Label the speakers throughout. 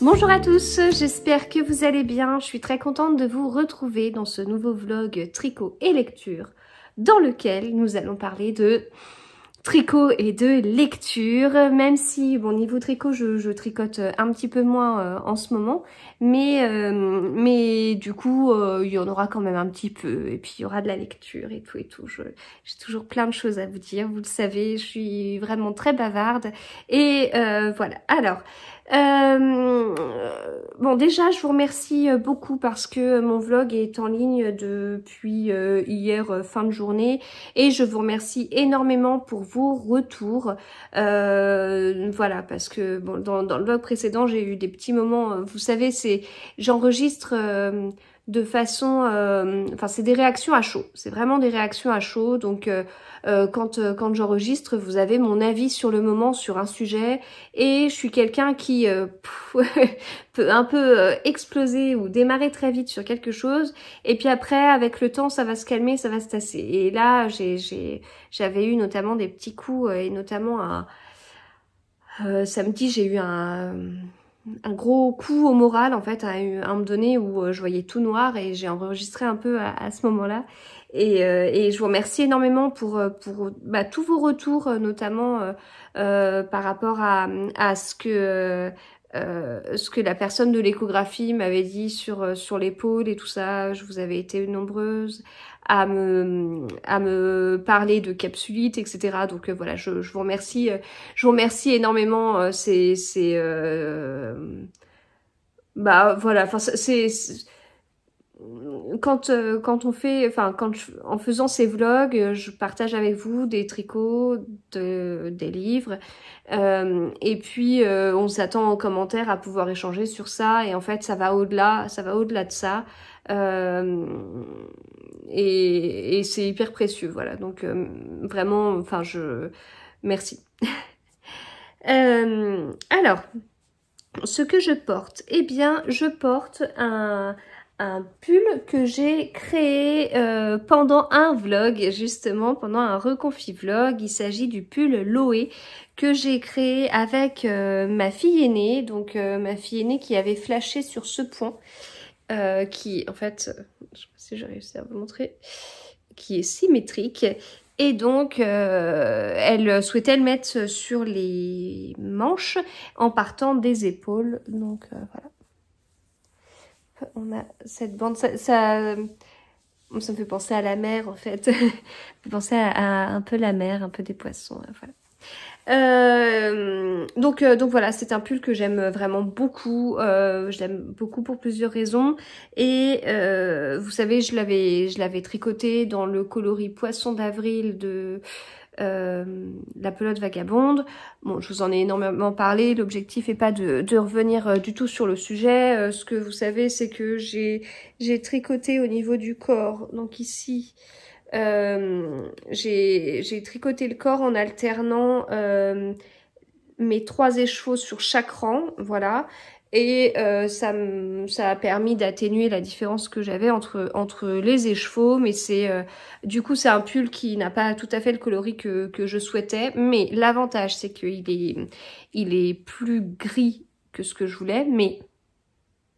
Speaker 1: Bonjour à tous, j'espère que vous allez bien. Je suis très contente de vous retrouver dans ce nouveau vlog tricot et lecture dans lequel nous allons parler de tricot et de lecture, même si bon niveau tricot je tricote un petit peu moins en ce moment, mais du coup il y en aura quand même un petit peu, et puis il y aura de la lecture et tout. J'ai toujours plein de choses à vous dire, vous le savez, je suis vraiment très bavarde et voilà. Alors bon, déjà je vous remercie beaucoup parce que mon vlog est en ligne depuis hier fin de journée, et je vous remercie énormément pour vos retours. Voilà, parce que bon, dans le vlog précédent j'ai eu des petits moments, vous savez, j'enregistre de façon, enfin c'est des réactions à chaud, c'est vraiment des réactions à chaud, donc quand j'enregistre, vous avez mon avis sur le moment sur un sujet, et je suis quelqu'un qui peut un peu exploser ou démarrer très vite sur quelque chose, et puis après avec le temps ça va se calmer, ça va se tasser. Et là j'avais eu notamment des petits coups, et notamment samedi j'ai eu un gros coup au moral en fait, à un moment donné où je voyais tout noir, et j'ai enregistré un peu à ce moment-là. Et je vous remercie énormément pour tous vos retours, notamment par rapport à ce que la personne de l'échographie m'avait dit sur l'épaule et tout ça. Je vous avais été nombreuses à me parler de capsulite, etc. Donc voilà, je vous remercie. Je vous remercie énormément. Bah voilà, enfin quand on fait, enfin en faisant ces vlogs, je partage avec vous des tricots, des livres, et puis on s'attend en commentaire à pouvoir échanger sur ça, et en fait ça va au-delà de ça, et c'est hyper précieux, voilà. Donc vraiment, enfin merci. Alors, ce que je porte, eh bien je porte un pull que j'ai créé pendant un vlog, justement pendant un reconfi vlog. Il s'agit du pull Loé que j'ai créé avec ma fille aînée, donc ma fille aînée qui avait flashé sur ce point, qui en fait, je sais pas si j'ai réussi à vous montrer, qui est symétrique. Et donc, elle souhaitait le mettre sur les manches en partant des épaules. Donc, voilà. On a cette bande, ça me fait penser à la mer, en fait. Ça me fait penser à un peu la mer, un peu des poissons, voilà. Donc voilà, c'est un pull que j'aime vraiment beaucoup. Je l'aime beaucoup pour plusieurs raisons. Et vous savez, je l'avais tricoté dans le coloris poisson d'avril de la pelote vagabonde. Bon, je vous en ai énormément parlé. L'objectif n'est pas de revenir du tout sur le sujet. Ce que vous savez, c'est que j'ai tricoté au niveau du corps. Donc ici, j'ai tricoté le corps en alternant mes 3 écheveaux sur chaque rang, voilà. Et ça a permis d'atténuer la différence que j'avais entre les écheveaux, mais du coup c'est un pull qui n'a pas tout à fait le coloris que je souhaitais, mais l'avantage c'est qu'il est plus gris que ce que je voulais, mais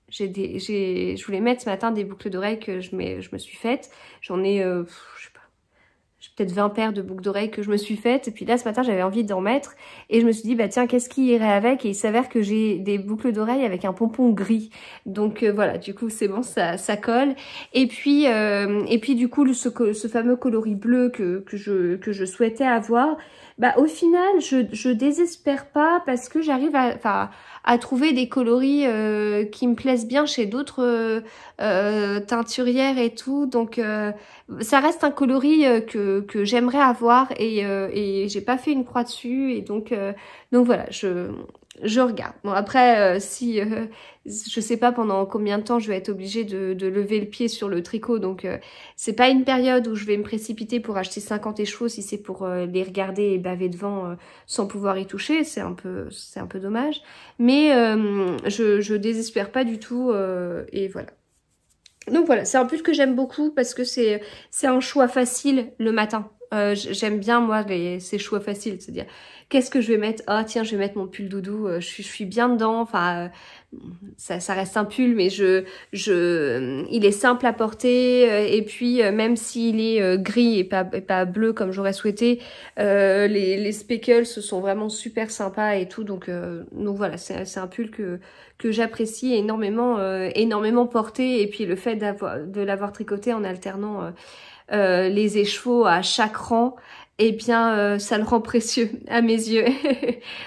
Speaker 1: je voulais mettre ce matin des boucles d'oreilles que je me suis faites. J'en ai, je sais pas, j'ai peut-être 20 paires de boucles d'oreilles que je me suis faites. Et puis là, ce matin, j'avais envie d'en mettre. Et je me suis dit, bah tiens, qu'est-ce qui irait avec? Et il s'avère que j'ai des boucles d'oreilles avec un pompon gris. Donc voilà, du coup, c'est bon, ça colle. Et puis du coup, ce fameux coloris bleu que je souhaitais avoir, bah au final, je désespère pas, parce que j'arrive à trouver des coloris qui me plaisent bien chez d'autres teinturières et tout. Donc ça reste un coloris que j'aimerais avoir, et j'ai pas fait une croix dessus, et donc voilà, je regarde. Bon après, je sais pas pendant combien de temps je vais être obligée de lever le pied sur le tricot, donc c'est pas une période où je vais me précipiter pour acheter 50 écheveaux si c'est pour les regarder et baver devant sans pouvoir y toucher. C'est un peu dommage, mais je désespère pas du tout, et voilà. Donc voilà, c'est un pull que j'aime beaucoup parce que c'est un choix facile le matin. J'aime bien, moi, ces choix faciles, c'est-à-dire, qu'est-ce que je vais mettre? Ah, tiens, je vais mettre mon pull doudou, je suis bien dedans, enfin, ça reste un pull, mais il est simple à porter, et puis, même s'il est gris et pas bleu comme j'aurais souhaité, les speckles sont vraiment super sympas et tout, donc voilà, c'est un pull que j'apprécie énormément, énormément porté, et puis le fait de l'avoir tricoté en alternant les écheveaux à chaque rang, eh bien ça le rend précieux à mes yeux.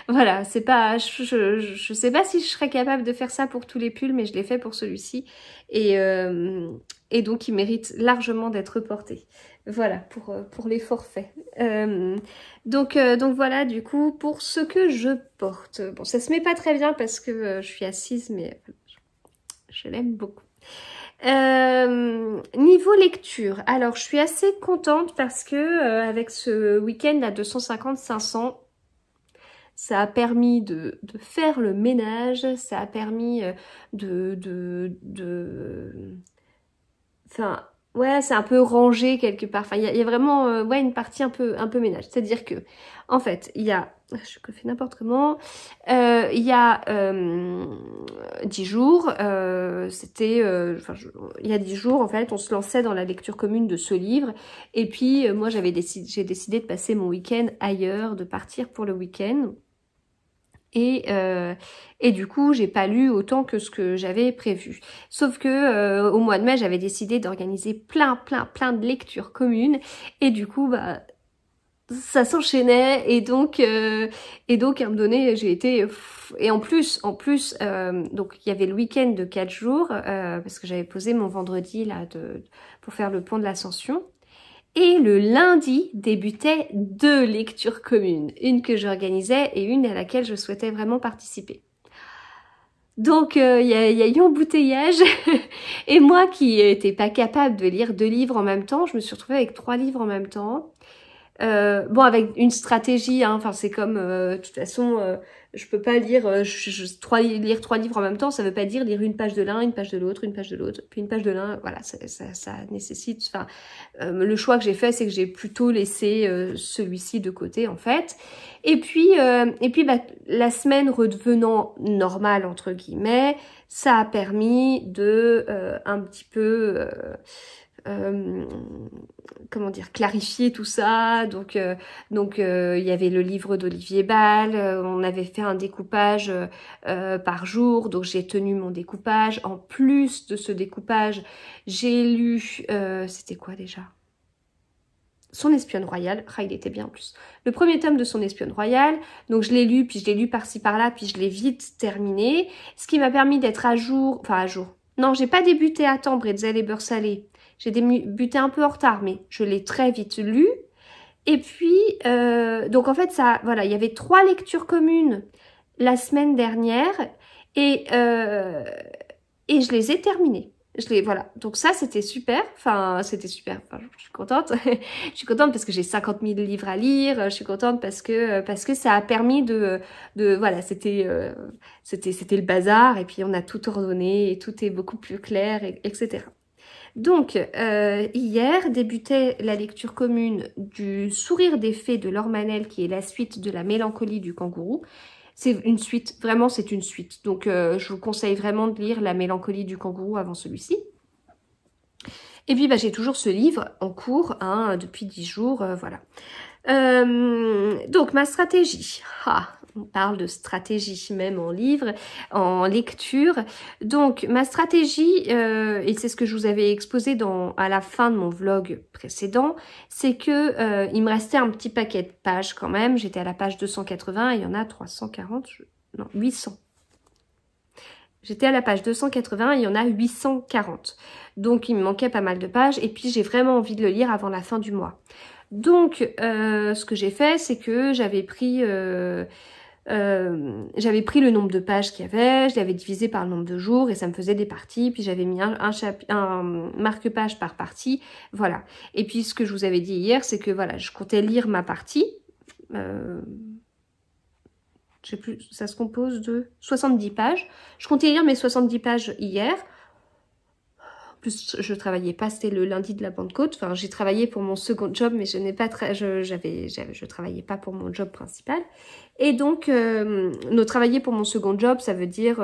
Speaker 1: Voilà, c'est pas, je sais pas si je serais capable de faire ça pour tous les pulls, mais je l'ai fait pour celui-ci, et donc il mérite largement d'être porté. Voilà pour les forfaits. Donc voilà, du coup, pour ce que je porte. Bon, ça se met pas très bien parce que je suis assise, mais je l'aime beaucoup. Niveau lecture, alors je suis assez contente parce que avec ce week-end à 250-500, ça a permis de faire le ménage, ça a permis enfin, ouais, c'est un peu rangé quelque part. Enfin, il y a vraiment ouais, une partie un peu ménage. C'est-à-dire que, en fait, il y a, je fais n'importe comment, il y a 10 jours, il y a 10 jours, en fait, on se lançait dans la lecture commune de ce livre. Et puis, moi, j'ai décidé de passer mon week-end ailleurs, de partir pour le week-end. Et du coup, j'ai pas lu autant que ce que j'avais prévu. Sauf que au mois de mai, j'avais décidé d'organiser plein de lectures communes. Et du coup, bah, ça s'enchaînait. Et donc, à un moment donné, j'ai été... Et en plus, donc il y avait le week-end de 4 jours, parce que j'avais posé mon vendredi là pour faire le pont de l'Ascension. Et le lundi débutaient 2 lectures communes, une que j'organisais et une à laquelle je souhaitais vraiment participer. Donc il y a eu embouteillage et moi qui n'étais pas capable de lire 2 livres en même temps, je me suis retrouvée avec 3 livres en même temps. Bon, avec une stratégie, hein, enfin c'est comme, de toute façon, je peux pas lire lire 3 livres en même temps, ça veut pas dire lire une page de l'un, une page de l'autre, une page de l'autre, puis une page de l'un, voilà, ça nécessite, enfin, le choix que j'ai fait, c'est que j'ai plutôt laissé celui-ci de côté, en fait. Et puis bah, la semaine redevenant normale, entre guillemets, ça a permis de un petit peu... comment dire, clarifier tout ça. Donc il y avait le livre d'Olivier Bal, on avait fait un découpage par jour, donc j'ai tenu mon découpage. En plus de ce découpage, j'ai lu, c'était quoi déjà? Son espionne royale, il était bien en plus. Le premier tome de Son espionne royale, donc je l'ai lu, puis je l'ai lu par-ci par-là, puis je l'ai vite terminé, ce qui m'a permis d'être à jour, enfin à jour. Non, j'ai pas débuté à temps Bretzel et beurre salé. J'ai débuté un peu en retard, mais je l'ai très vite lu. Et puis, donc en fait, ça, voilà, il y avait 3 lectures communes la semaine dernière, et je les ai terminées. Voilà. Donc ça, c'était super. Enfin, c'était super. Enfin, je suis contente. Je suis contente parce que j'ai 50 000 livres à lire. Je suis contente parce que ça a permis voilà, c'était le bazar, et puis on a tout ordonné et tout est beaucoup plus clair, etc. Donc, hier débutait la lecture commune du Sourire des fées de Laure Manel, qui est la suite de La mélancolie du kangourou. C'est une suite, vraiment c'est une suite. Donc, je vous conseille vraiment de lire La mélancolie du kangourou avant celui-ci. Et puis, bah, j'ai toujours ce livre en cours, hein, depuis 10 jours, voilà. Donc, ma stratégie. On parle de stratégie même en livre, en lecture. Donc, ma stratégie, et c'est ce que je vous avais exposé à la fin de mon vlog précédent, c'est que il me restait un petit paquet de pages quand même. J'étais à la page 280, et il y en a 340, non, 800. J'étais à la page 280, et il y en a 840. Donc, il me manquait pas mal de pages, et puis j'ai vraiment envie de le lire avant la fin du mois. Donc, ce que j'ai fait, c'est que j'avais pris le nombre de pages qu'il y avait, je l'avais divisé par le nombre de jours, et ça me faisait des parties, puis j'avais mis un marque-page par partie, voilà. Et puis, ce que je vous avais dit hier, c'est que voilà, je comptais lire ma partie, je sais plus, ça se compose de 70 pages. Je comptais lire mes 70 pages hier. En plus, je travaillais pas, c'était le lundi de la Pentecôte. Enfin, j'ai travaillé pour mon second job, mais je travaillais pas pour mon job principal. Et donc, travailler pour mon second job, ça veut dire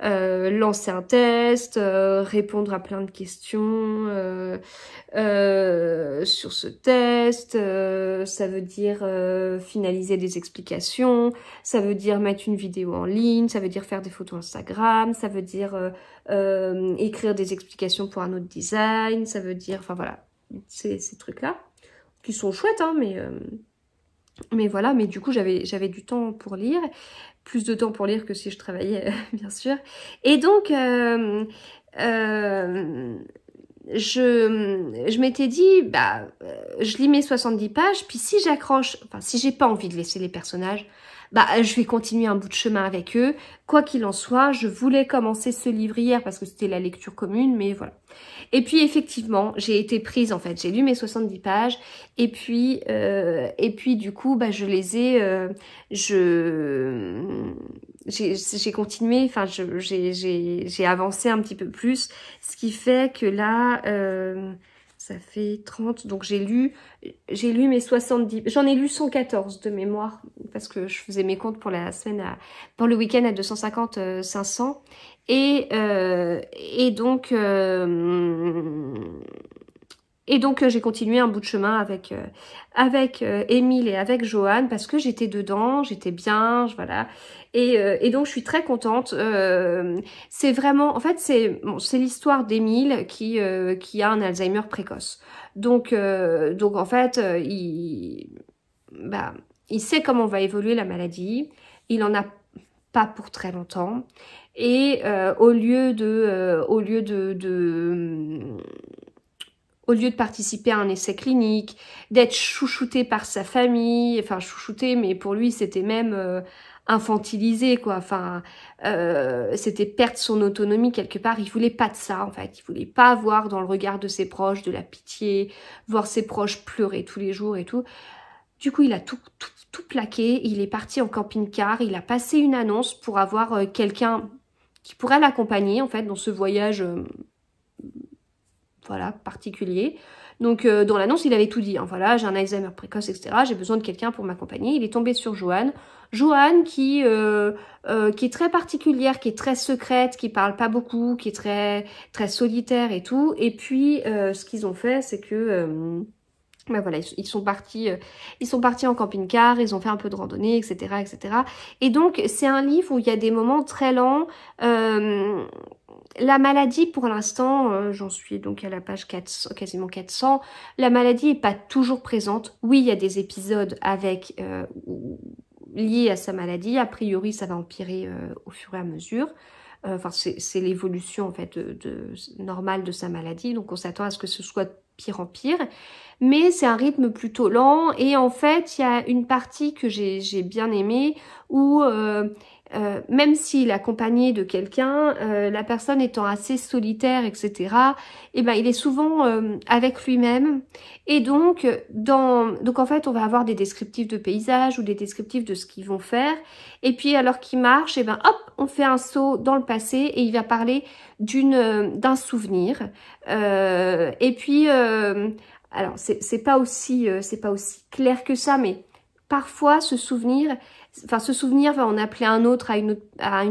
Speaker 1: lancer un test, répondre à plein de questions sur ce test, ça veut dire finaliser des explications, ça veut dire mettre une vidéo en ligne, ça veut dire faire des photos Instagram, ça veut dire écrire des explications pour un autre design, ça veut dire, enfin voilà, ces trucs-là, qui sont chouettes, hein, mais voilà, mais du coup j'avais du temps pour lire, plus de temps pour lire que si je travaillais, bien sûr. Et donc, je m'étais dit, bah, je lis mes 70 pages, puis si j'accroche, enfin, si j'ai pas envie de laisser les personnages, bah, je vais continuer un bout de chemin avec eux. Quoi qu'il en soit, je voulais commencer ce livre hier parce que c'était la lecture commune, mais voilà. Et puis, effectivement, j'ai été prise, en fait. J'ai lu mes 70 pages, et puis du coup, bah, je les ai, j'ai continué, enfin, j'ai avancé un petit peu plus, ce qui fait que là, ça fait 30, donc j'ai lu mes 70, j'en ai lu 114 de mémoire, parce que je faisais mes comptes pour la semaine, pour le week-end à 250, 500, et donc j'ai continué un bout de chemin avec Émile et avec Johan parce que j'étais dedans, j'étais bien, voilà. Et donc je suis très contente. C'est vraiment, en fait, c'est l'histoire d'Émile qui a un Alzheimer précoce. Donc en fait, il sait comment va évoluer la maladie. Il en a pas pour très longtemps. Et au lieu de participer à un essai clinique, d'être chouchouté par sa famille, enfin chouchouté, mais pour lui c'était même infantilisé, quoi. Enfin, c'était perdre son autonomie quelque part. Il voulait pas de ça, en fait. Il voulait pas voir dans le regard de ses proches de la pitié, voir ses proches pleurer tous les jours et tout. Du coup, il a tout plaqué. Il est parti en camping-car. Il a passé une annonce pour avoir quelqu'un qui pourrait l'accompagner, en fait, dans ce voyage voilà, particulier. Donc, dans l'annonce, il avait tout dit. Hein. Voilà, j'ai un Alzheimer précoce, etc. J'ai besoin de quelqu'un pour m'accompagner. Il est tombé sur Joanne. Joanne qui est très particulière, qui est très secrète, qui parle pas beaucoup, qui est très très solitaire et tout. Et puis, ce qu'ils ont fait, c'est que ben voilà, ils sont partis en camping-car, ils ont fait un peu de randonnée, etc., etc. Et donc, c'est un livre où il y a des moments très lents. La maladie, pour l'instant, j'en suis donc à la page 400, quasiment 400, la maladie est pas toujours présente. Oui, il y a des épisodes avec liés à sa maladie. A priori, ça va empirer au fur et à mesure. Enfin, c'est l'évolution en fait normale de sa maladie. Donc, on s'attend à ce que ce soit de pire en pire. Mais c'est un rythme plutôt lent. Et en fait, il y a une partie que j'ai bien aimée où même s'il est accompagné de quelqu'un, la personne étant assez solitaire, etc., eh ben, il est souvent avec lui-même. Et donc en fait, on va avoir des descriptifs de paysages ou des descriptifs de ce qu'ils vont faire. Et puis, alors qu'il marche, eh ben, hop, on fait un saut dans le passé et il va parler d'un souvenir. Et puis, alors, c'est pas aussi clair que ça, mais parfois, ce souvenir va en appeler un autre à une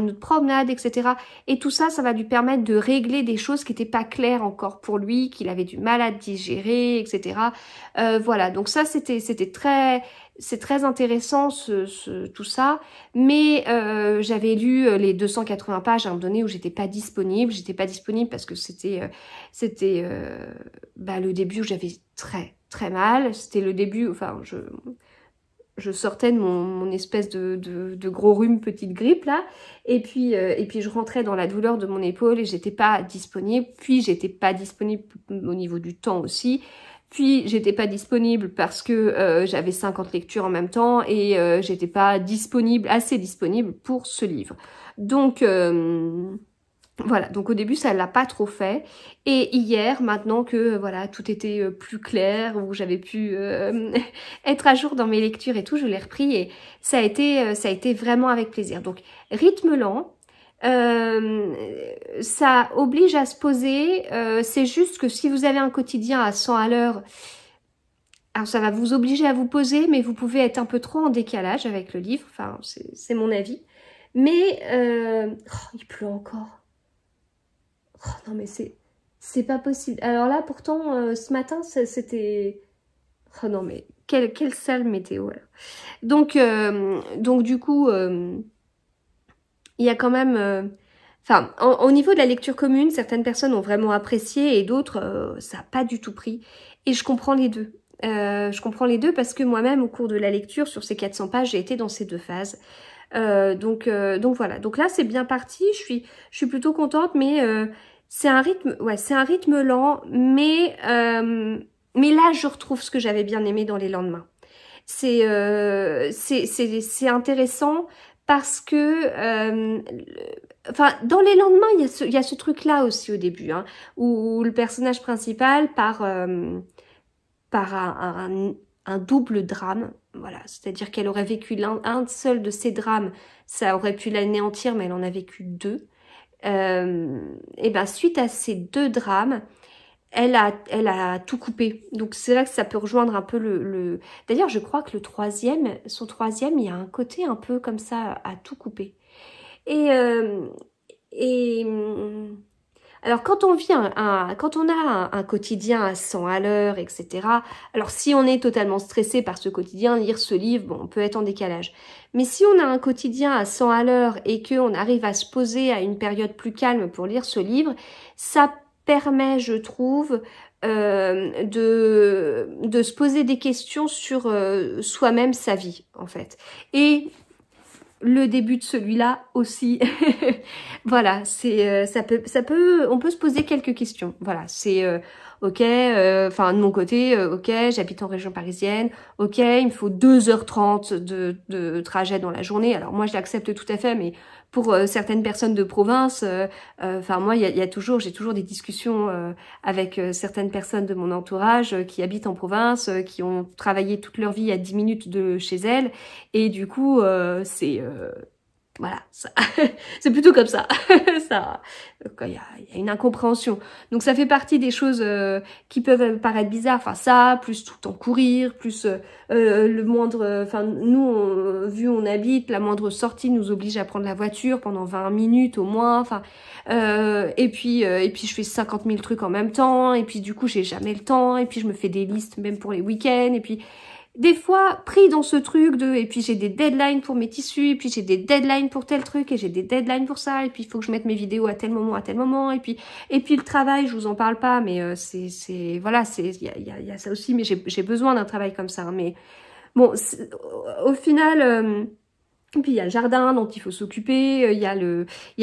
Speaker 1: autre promenade, etc. Et tout ça, ça va lui permettre de régler des choses qui n'étaient pas claires encore pour lui, qu'il avait du mal à digérer, etc. Voilà, donc ça, c'est très intéressant tout ça, mais j'avais lu les 280 pages à un moment donné où j'étais pas disponible parce que c'était le début où j'avais très très mal, c'était le début, enfin je sortais de mon espèce de gros rhume, petite grippe là, et puis je rentrais dans la douleur de mon épaule et j'étais pas disponible, puis j'étais pas disponible au niveau du temps aussi, puis j'étais pas disponible parce que j'avais 50 lectures en même temps et j'étais pas assez disponible pour ce livre. Donc voilà, donc au début ça l'a pas trop fait, et hier, maintenant que voilà tout était plus clair, où j'avais pu être à jour dans mes lectures et tout, je l'ai repris et ça a été vraiment avec plaisir. Donc rythme lent, Ça oblige à se poser. C'est juste que si vous avez un quotidien à 100 à l'heure, alors ça va vous obliger à vous poser, mais vous pouvez être un peu trop en décalage avec le livre. Enfin, c'est mon avis. Mais il pleut encore. Oh, non mais c'est pas possible. Alors là, pourtant, ce matin, c'était... Oh non mais quelle sale météo. Alors. Donc du coup, il y a quand même... Enfin, au niveau de la lecture commune, certaines personnes ont vraiment apprécié et d'autres, ça n'a pas du tout pris. Et je comprends les deux. Je comprends les deux parce que moi-même, au cours de la lecture, sur ces 400 pages, j'ai été dans ces deux phases. Donc voilà. Donc là, c'est bien parti. Je suis plutôt contente, mais c'est un rythme, ouais, c'est un rythme lent, mais là, je retrouve ce que j'avais bien aimé dans les lendemains. C'est intéressant parce que enfin, dans les lendemains, il y a ce truc-là aussi au début, hein, où le personnage principal part par un double drame. Voilà, c'est-à-dire qu'elle aurait vécu un seul de ces drames, ça aurait pu l'anéantir, mais elle en a vécu deux. Et ben suite à ces deux drames, elle a tout coupé. Donc c'est là que ça peut rejoindre un peu le... D'ailleurs, je crois que son troisième, il y a un côté un peu comme ça à tout couper. Et alors quand on vit quand on a un quotidien à 100 à l'heure, etc. Alors si on est totalement stressé par ce quotidien, lire ce livre, bon, on peut être en décalage. Mais si on a un quotidien à 100 à l'heure et qu'on arrive à se poser à une période plus calme pour lire ce livre, ça permet, je trouve, de se poser des questions sur soi-même, sa vie, en fait. Et le début de celui-là aussi. Voilà, c'est on peut se poser quelques questions. Voilà, c'est ok, enfin de mon côté, ok, j'habite en région parisienne, ok, il me faut 2h30 de trajet dans la journée. Alors moi je l'accepte tout à fait, mais pour certaines personnes de province, enfin moi j'ai toujours des discussions avec certaines personnes de mon entourage qui habitent en province, qui ont travaillé toute leur vie à 10 minutes de chez elles, et du coup voilà, c'est plutôt comme ça. Ça, il y a une incompréhension. Donc ça fait partie des choses qui peuvent paraître bizarres. Enfin ça, plus tout le temps courir, plus le moindre... Enfin nous, vu où on habite, la moindre sortie nous oblige à prendre la voiture pendant 20 minutes au moins. Enfin et puis je fais 50 000 trucs en même temps. Et puis du coup j'ai jamais le temps. Et puis je me fais des listes même pour les week-ends. Et puis des fois pris dans ce truc de et puis j'ai des deadlines pour mes tissus, et puis j'ai des deadlines pour tel truc, et j'ai des deadlines pour ça, et puis il faut que je mette mes vidéos à tel moment, et puis le travail, je vous en parle pas, mais voilà, il y a ça aussi, mais j'ai besoin d'un travail comme ça, hein, mais bon, au final et puis il y a le jardin dont il faut s'occuper, il y a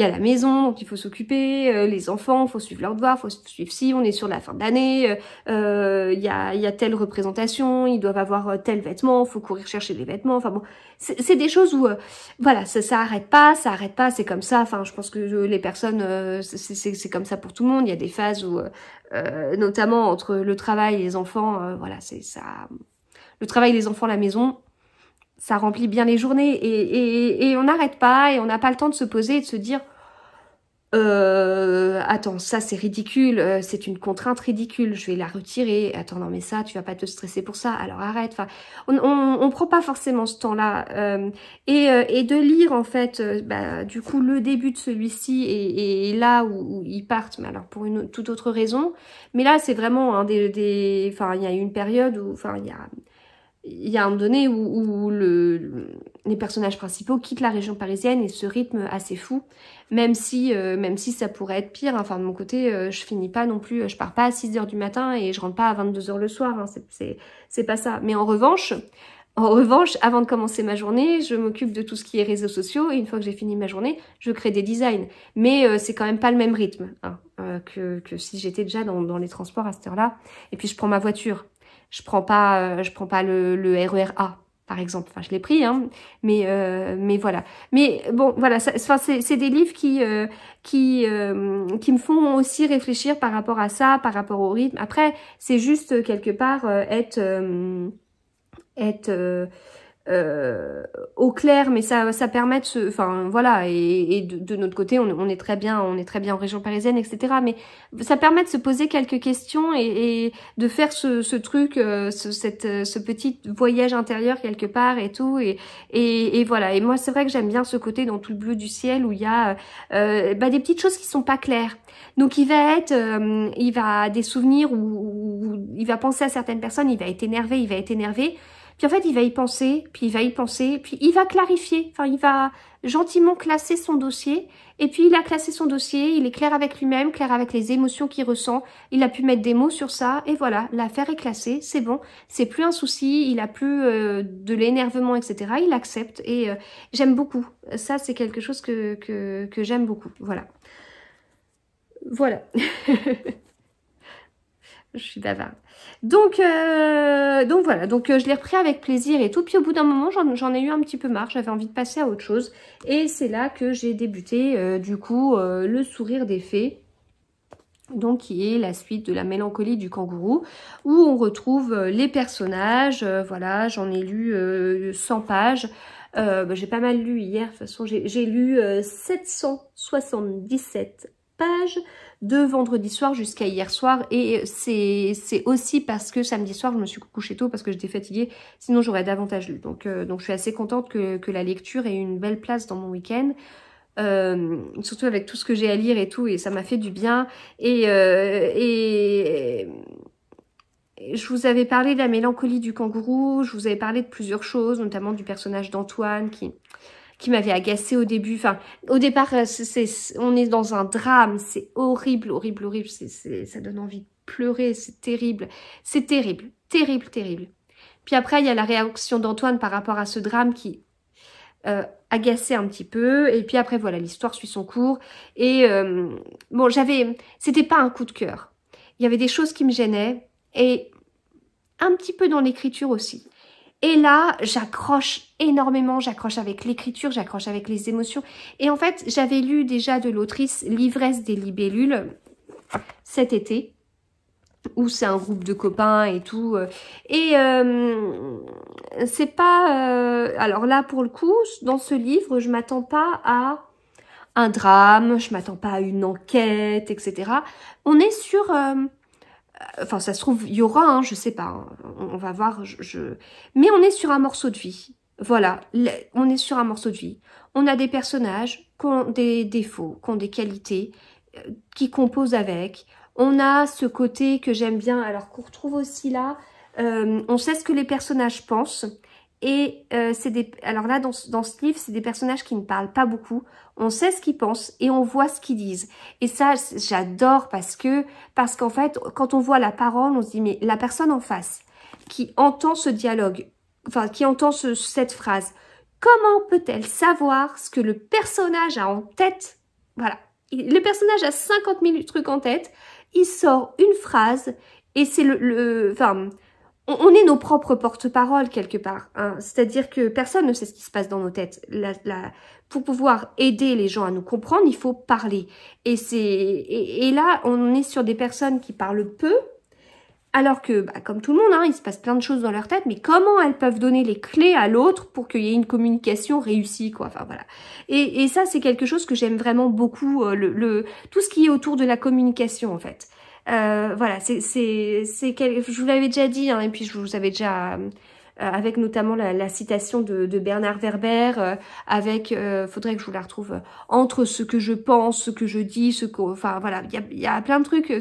Speaker 1: la maison dont il faut s'occuper, les enfants, faut suivre leurs devoirs, faut suivre si on est sur la fin d'année, il y a telle représentation, ils doivent avoir tel vêtement, faut courir chercher les vêtements, enfin bon, c'est des choses où voilà, ça arrête pas, c'est comme ça, enfin je pense que les personnes, c'est comme ça pour tout le monde, il y a des phases où notamment entre le travail et les enfants, voilà, c'est ça, le travail, les enfants, la maison, ça remplit bien les journées et on n'arrête pas et on n'a pas le temps de se poser et de se dire attends, ça c'est ridicule, c'est une contrainte ridicule, je vais la retirer, attends non mais ça tu vas pas te stresser pour ça, alors arrête, enfin on prend pas forcément ce temps-là et de lire en fait bah, du coup le début de celui-ci et là où ils partent, mais alors pour une toute autre raison, mais là c'est vraiment hein, enfin il y a une période où enfin il y a un moment donné où les personnages principaux quittent la région parisienne et ce rythme assez fou, même si ça pourrait être pire, hein. Enfin de mon côté, je finis pas non plus, je pars pas à 6h du matin et je rentre pas à 22h le soir, hein. C'est pas ça. Mais en revanche, avant de commencer ma journée, je m'occupe de tout ce qui est réseaux sociaux et une fois que j'ai fini ma journée, je crée des designs. Mais c'est quand même pas le même rythme hein, que si j'étais déjà dans les transports à cette heure-là. Et puis je prends ma voiture. Je prends pas le RER A par exemple. Enfin, je l'ai pris, hein, mais voilà. Mais bon, voilà, c'est des livres qui me font aussi réfléchir par rapport à ça, par rapport au rythme. Après, c'est juste quelque part être au clair, mais ça permet de se, enfin voilà, et de notre côté, on est très bien en région parisienne, etc. Mais ça permet de se poser quelques questions et de faire ce truc, ce petit voyage intérieur quelque part et tout, et voilà. Et moi, c'est vrai que j'aime bien ce côté dans tout le bleu du ciel où il y a des petites choses qui sont pas claires. Donc il va des souvenirs où il va penser à certaines personnes, il va être énervé. Puis en fait, il va y penser, puis il va clarifier. Enfin, il va gentiment classer son dossier. Et puis, il a classé son dossier, il est clair avec lui-même, clair avec les émotions qu'il ressent. Il a pu mettre des mots sur ça. Et voilà, l'affaire est classée, c'est bon. C'est plus un souci, il a plus de l'énervement, etc. Il accepte et j'aime beaucoup. Ça, c'est quelque chose que j'aime beaucoup. Voilà. Voilà. Je suis bavarde. Donc voilà, je l'ai repris avec plaisir et tout. Puis au bout d'un moment, j'en ai eu un petit peu marre. J'avais envie de passer à autre chose. Et c'est là que j'ai débuté, le sourire des fées. Donc qui est la suite de la mélancolie du kangourou, où on retrouve les personnages. Voilà, j'en ai lu 100 pages. J'ai pas mal lu hier. De toute façon, j'ai lu 777 pages de vendredi soir jusqu'à hier soir, et c'est aussi parce que samedi soir je me suis couchée tôt parce que j'étais fatiguée, sinon j'aurais davantage lu. Donc je suis assez contente que la lecture ait une belle place dans mon week-end, surtout avec tout ce que j'ai à lire et tout, et ça m'a fait du bien. Et je vous avais parlé de la mélancolie du kangourou, je vous avais parlé de plusieurs choses, notamment du personnage d'Antoine qui m'avait agacée au début. Enfin, au départ, on est dans un drame, c'est horrible, ça donne envie de pleurer, c'est terrible. C'est terrible, terrible, terrible. Puis après, il y a la réaction d'Antoine par rapport à ce drame qui agaçait un petit peu. Et puis après, voilà, l'histoire suit son cours. Et bon, c'était pas un coup de cœur. Il y avait des choses qui me gênaient, et un petit peu dans l'écriture aussi. Et là, j'accroche énormément, j'accroche avec l'écriture, j'accroche avec les émotions. Et en fait, j'avais lu déjà de l'autrice L'ivresse des libellules cet été, où c'est un groupe de copains et tout. Et c'est pas... alors là, pour le coup, dans ce livre, je m'attends pas à un drame, je m'attends pas à une enquête, etc. On est sur... enfin, ça se trouve, il y aura, hein, je sais pas, hein, on va voir, mais on est sur un morceau de vie. Voilà, on est sur un morceau de vie. On a des personnages qui ont des défauts, qui ont des qualités, qui composent avec. On a ce côté que j'aime bien, alors qu'on retrouve aussi là, on sait ce que les personnages pensent. Et alors là, dans ce livre, c'est des personnages qui ne parlent pas beaucoup. On sait ce qu'ils pensent et on voit ce qu'ils disent. Et ça, j'adore parce qu'en fait, quand on voit la parole, on se dit, mais la personne en face qui entend ce dialogue, enfin, qui entend cette phrase, comment peut-elle savoir ce que le personnage a en tête? Voilà. Le personnage a 50 000 trucs en tête. Il sort une phrase et c'est enfin, on est nos propres porte-parole quelque part, hein. C'est-à-dire que personne ne sait ce qui se passe dans nos têtes. Pour pouvoir aider les gens à nous comprendre, il faut parler. Et là, on est sur des personnes qui parlent peu, alors que, comme tout le monde, hein, il se passe plein de choses dans leur tête, mais comment elles peuvent donner les clés à l'autre pour qu'il y ait une communication réussie, quoi. Enfin, voilà. Et ça, c'est quelque chose que j'aime vraiment beaucoup, tout ce qui est autour de la communication, en fait. Voilà, je vous l'avais déjà dit, hein, et puis je vous avais déjà, avec notamment la citation de Bernard Werber, faudrait que je vous la retrouve, entre ce que je pense, ce que je dis, enfin voilà, il y a plein de trucs,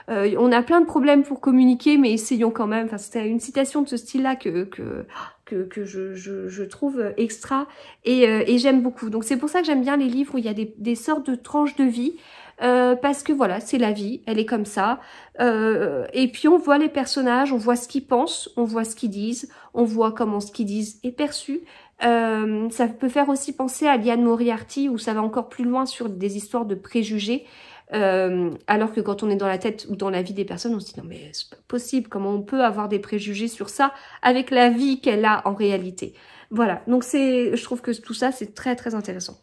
Speaker 1: on a plein de problèmes pour communiquer, mais essayons quand même. Enfin, c'était une citation de ce style-là que je trouve extra, et j'aime beaucoup. Donc c'est pour ça que j'aime bien les livres où il y a des sortes de tranches de vie. Parce que voilà, c'est la vie, elle est comme ça. Et puis on voit les personnages, on voit ce qu'ils pensent, on voit ce qu'ils disent, on voit comment ce qu'ils disent est perçu. Ça peut faire aussi penser à Liane Moriarty, où ça va encore plus loin sur des histoires de préjugés. Alors que quand on est dans la tête ou dans la vie des personnes, on se dit non mais c'est pas possible, comment on peut avoir des préjugés sur ça avec la vie qu'elle a en réalité. Voilà, donc je trouve que tout ça c'est très très intéressant.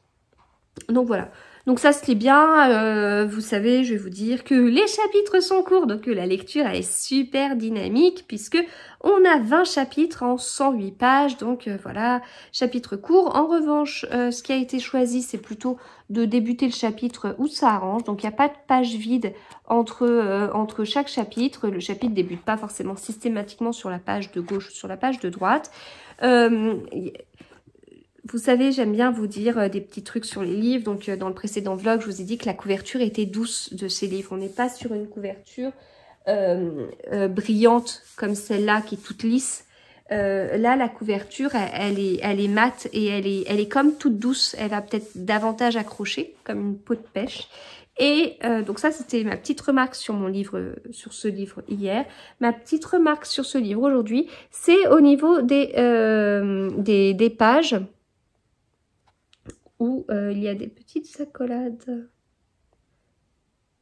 Speaker 1: Donc voilà. Donc ça se lit bien, vous savez, je vais vous dire que les chapitres sont courts, donc la lecture elle est super dynamique puisque on a 20 chapitres en 108 pages, donc voilà, chapitre court. En revanche, ce qui a été choisi, c'est plutôt de débuter le chapitre où ça arrange, donc il n'y a pas de page vide entre chaque chapitre. Le chapitre débute pas forcément systématiquement sur la page de gauche ou sur la page de droite. Vous savez, j'aime bien vous dire des petits trucs sur les livres. Donc, dans le précédent vlog, je vous ai dit que la couverture était douce de ces livres. On n'est pas sur une couverture brillante comme celle-là qui est toute lisse. Là, la couverture, elle est mate et elle est comme toute douce. Elle va peut-être davantage accrocher, comme une peau de pêche. Et donc ça, c'était ma petite remarque sur mon livre, sur ce livre hier. Ma petite remarque sur ce livre aujourd'hui, c'est au niveau des pages où il y a des petites accolades.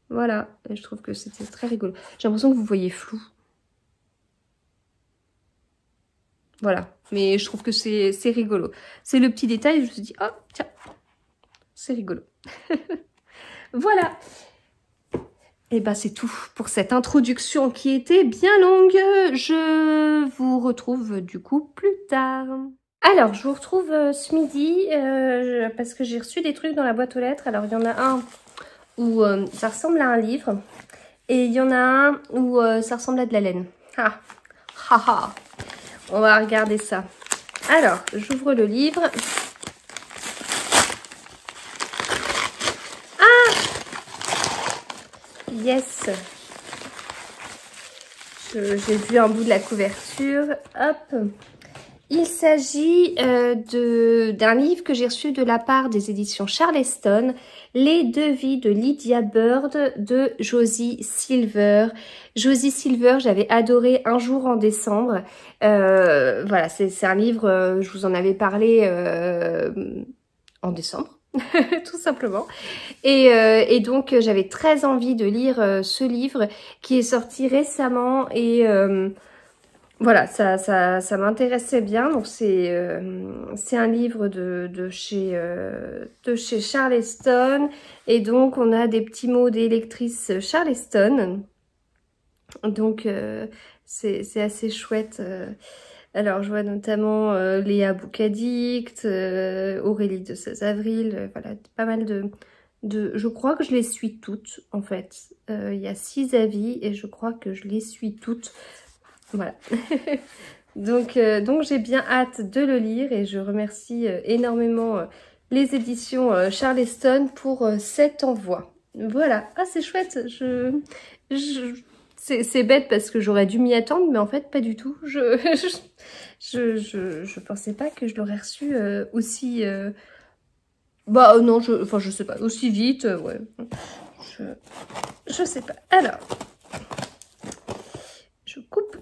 Speaker 1: Voilà, et je trouve que c'était très rigolo. J'ai l'impression que vous voyez flou. Voilà, mais je trouve que c'est rigolo. C'est le petit détail, je me suis dit, oh tiens, c'est rigolo. Voilà. Et ben c'est tout pour cette introduction qui était bien longue. Je vous retrouve du coup plus tard. Alors, je vous retrouve ce midi parce que j'ai reçu des trucs dans la boîte aux lettres. Alors, il y en a un où ça ressemble à un livre et il y en a un où ça ressemble à de la laine. Ah, ha, ha. On va regarder ça. Alors, j'ouvre le livre. Ah! Yes! J'ai vu un bout de la couverture. Hop! Il s'agit d'un livre que j'ai reçu de la part des éditions Charleston, Les 2 vies de Lydia Bird de Josie Silver. Josie Silver, j'avais adoré Un jour en décembre. Voilà, c'est un livre, je vous en avais parlé en décembre, tout simplement. Et donc, j'avais très envie de lire ce livre qui est sorti récemment et... voilà, ça m'intéressait bien. Donc c'est un livre de chez Charleston. Et donc on a des petits mots des lectrices Charleston. Donc c'est assez chouette. Alors je vois notamment Léa Boucadict, Aurélie de 16 avril. Voilà, pas mal de... Je crois que je les suis toutes en fait. Il y a 6 avis et je crois que je les suis toutes. Voilà. donc j'ai bien hâte de le lire et je remercie énormément les éditions Charleston pour cet envoi. Voilà. Ah, c'est chouette. C'est bête parce que j'aurais dû m'y attendre, mais en fait, pas du tout. Je pensais pas que je l'aurais reçu aussi... Bah non, je sais pas, aussi vite, ouais. Je sais pas. Alors, je coupe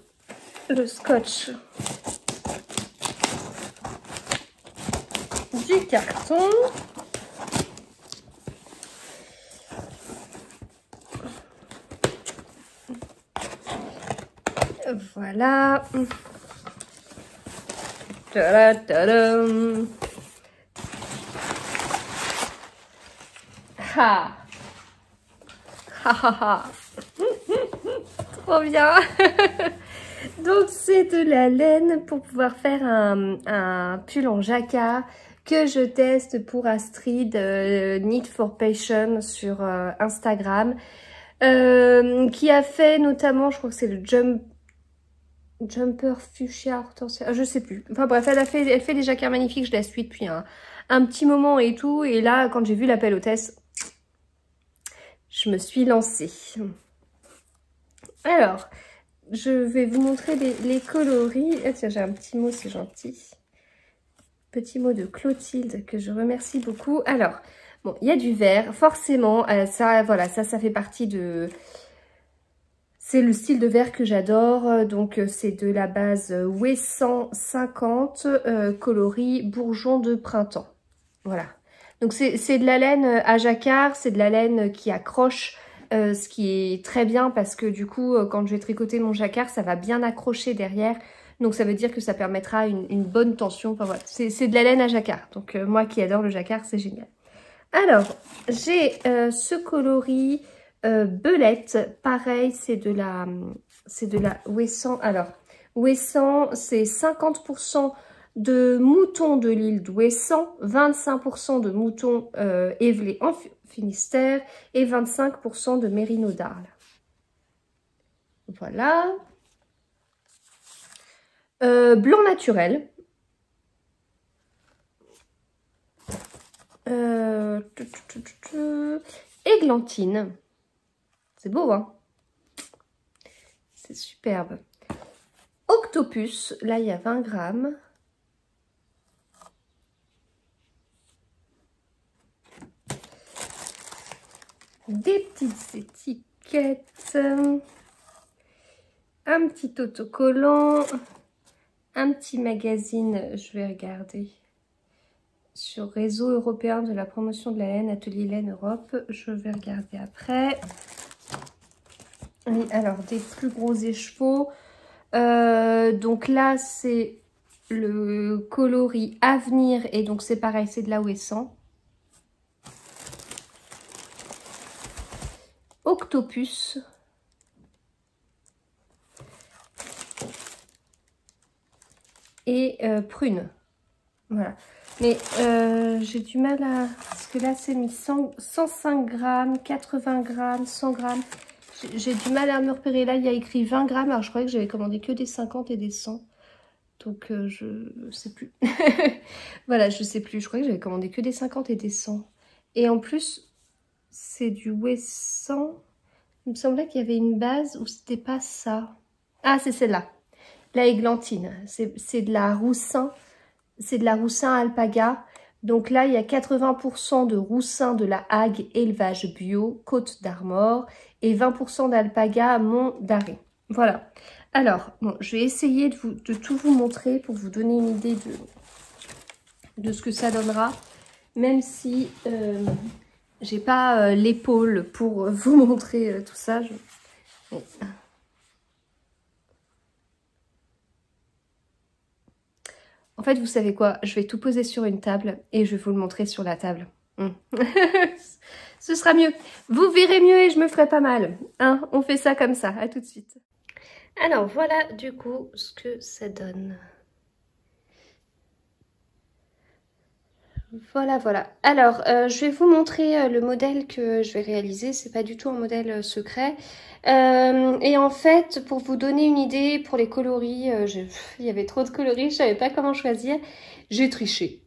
Speaker 1: le scotch du carton. Voilà. Tadadadam. Ha. Ha ha ha. Trop bien. Donc c'est de la laine pour pouvoir faire un pull en jacquard que je teste pour Astrid Knit for Passion sur Instagram, qui a fait notamment, je crois que c'est le Jumper Fuchsia Hortensia, je sais plus. Enfin bref, elle fait des jacquards magnifiques, je la suis depuis un petit moment et tout. Et là, quand j'ai vu l'appel hôtesse, je me suis lancée. Alors, je vais vous montrer les coloris. Ah, tiens, j'ai un petit mot, c'est gentil. Petit mot de Clotilde que je remercie beaucoup. Alors, bon, il y a du vert, forcément. Ça, voilà, ça fait partie de... C'est le style de vert que j'adore. Donc, c'est de la base Way 150, coloris bourgeon de printemps. Voilà. Donc, c'est de la laine à jacquard. C'est de la laine qui accroche. Ce qui est très bien parce que du coup, quand je vais tricoter mon jacquard, ça va bien accrocher derrière. Donc ça veut dire que ça permettra une bonne tension. Enfin voilà, c'est de la laine à jacquard. Donc moi qui adore le jacquard, c'est génial. Alors, j'ai ce coloris Belette. Pareil, c'est de la Ouessant. Alors, Ouessant, c'est 50% de moutons de l'île d'Ouessant, 25% de moutons évelés en Finistère et 25% de mérino d'Arles. Voilà. Blanc naturel. Églantine. C'est beau, hein? C'est superbe. Octopus. Là, il y a 20 grammes. Des petites étiquettes. Un petit autocollant. Un petit magazine. Je vais regarder. Sur Réseau européen de la promotion de la laine, Atelier Laine Europe. Je vais regarder après. Oui, alors, des plus gros écheveaux. Donc là, c'est le coloris Avenir. Et donc, c'est pareil, c'est de la Ouessant. Octopus. Et prune. Voilà. Mais j'ai du mal à... Parce que là, c'est mis 105 grammes, 80 grammes, 100 grammes. J'ai du mal à me repérer. Là, il y a écrit 20 grammes. Alors, je croyais que j'avais commandé que des 50 et des 100. Donc, je sais plus. Voilà, je sais plus. Je croyais que j'avais commandé que des 50 et des 100. Et en plus, c'est du Ouessant. Il me semblait qu'il y avait une base où c'était pas ça. Ah, c'est celle-là. La églantine. C'est de la roussin. C'est de la roussin alpaga. Donc là, il y a 80% de roussin de la Hague élevage bio, Côte d'Armor, et 20% d'alpaga Mont d'Arrée. Voilà. Alors, bon, je vais essayer de tout vous montrer pour vous donner une idée de ce que ça donnera. Même si j'ai pas l'épaule pour vous montrer tout ça. En fait, vous savez quoi? Je vais tout poser sur une table et je vais vous le montrer sur la table. Ce sera mieux. Vous verrez mieux et je me ferai pas mal. Hein, on fait ça comme ça. À tout de suite. Alors, voilà du coup ce que ça donne. Voilà, voilà. Alors, je vais vous montrer le modèle que je vais réaliser. C'est pas du tout un modèle secret. Et en fait, pour vous donner une idée, pour les coloris, il y avait trop de coloris, je savais pas comment choisir. J'ai triché.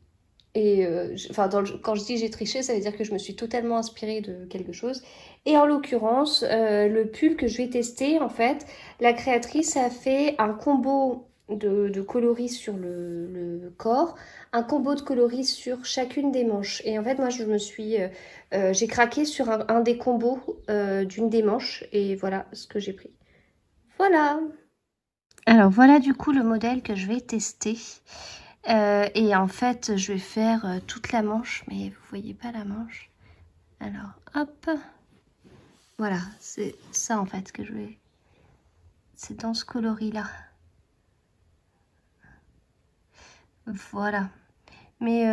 Speaker 1: Et enfin, quand je dis j'ai triché, ça veut dire que je me suis totalement inspirée de quelque chose. Et en l'occurrence, le pull que je vais tester, en fait, la créatrice a fait un combo de coloris sur le corps, un combo de coloris sur chacune des manches. Et en fait, moi, j'ai craqué sur un des combos d'une des manches. Et voilà ce que j'ai pris. Voilà. Alors, voilà du coup le modèle que je vais tester. Et en fait, je vais faire toute la manche, mais vous voyez pas la manche. Alors, hop. Voilà, c'est ça en fait que je vais... C'est dans ce coloris-là. Voilà. Mais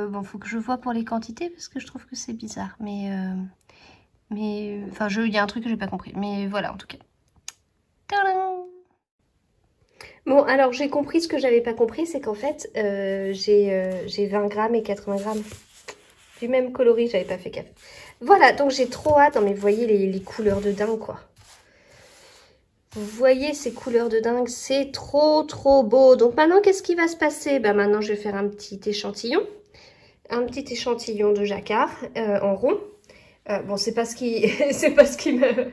Speaker 1: bon, faut que je vois pour les quantités parce que je trouve que c'est bizarre. Mais enfin, il y a un truc que j'ai pas compris. Mais voilà, en tout cas. Tadam! Bon, alors j'ai compris ce que j'avais pas compris, c'est qu'en fait, j'ai 20 grammes et 80 grammes du même coloris, j'avais pas fait gaffe. Voilà, donc j'ai trop hâte. Non, mais vous voyez les couleurs de dingue, quoi. Vous voyez ces couleurs de dingue, c'est trop trop beau. Donc maintenant, qu'est-ce qui va se passer? Bah maintenant, je vais faire un petit échantillon. Un petit échantillon de jacquard en rond. Bon, c'est pas ce qui... c'est pas ce qui me...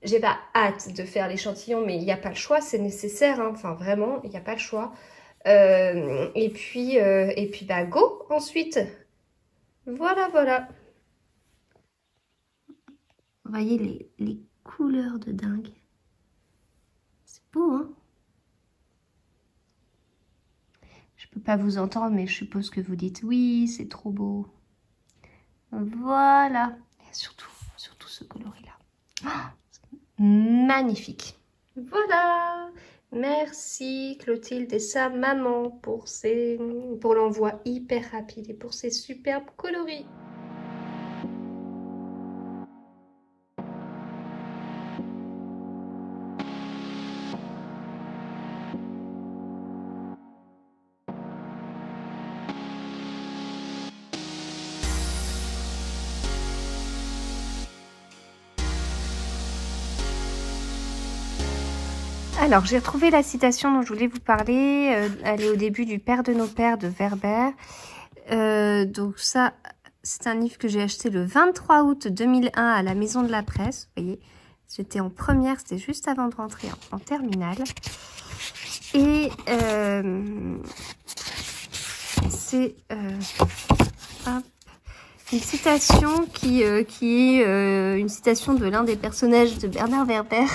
Speaker 1: J'ai pas hâte de faire l'échantillon, mais il n'y a pas le choix, c'est nécessaire. Hein. Enfin, vraiment, il n'y a pas le choix. Et puis, bah, go ensuite. Voilà, voilà. Vous voyez les couleurs de dingue. C'est beau, hein? Je peux pas vous entendre, mais je suppose que vous dites oui, c'est trop beau. Voilà. Et surtout ce coloris-là. Oh, magnifique. Voilà. Merci Clotilde et sa maman pour l'envoi hyper rapide et pour ces superbes coloris. Alors, j'ai retrouvé la citation dont je voulais vous parler. Elle est au début du Père de nos pères de Werber. Donc ça, c'est un livre que j'ai acheté le 23 août 2001 à la Maison de la Presse. Vous voyez, j'étais en première, c'était juste avant de rentrer en terminale. Et c'est une citation qui est une citation de l'un des personnages de Bernard Werber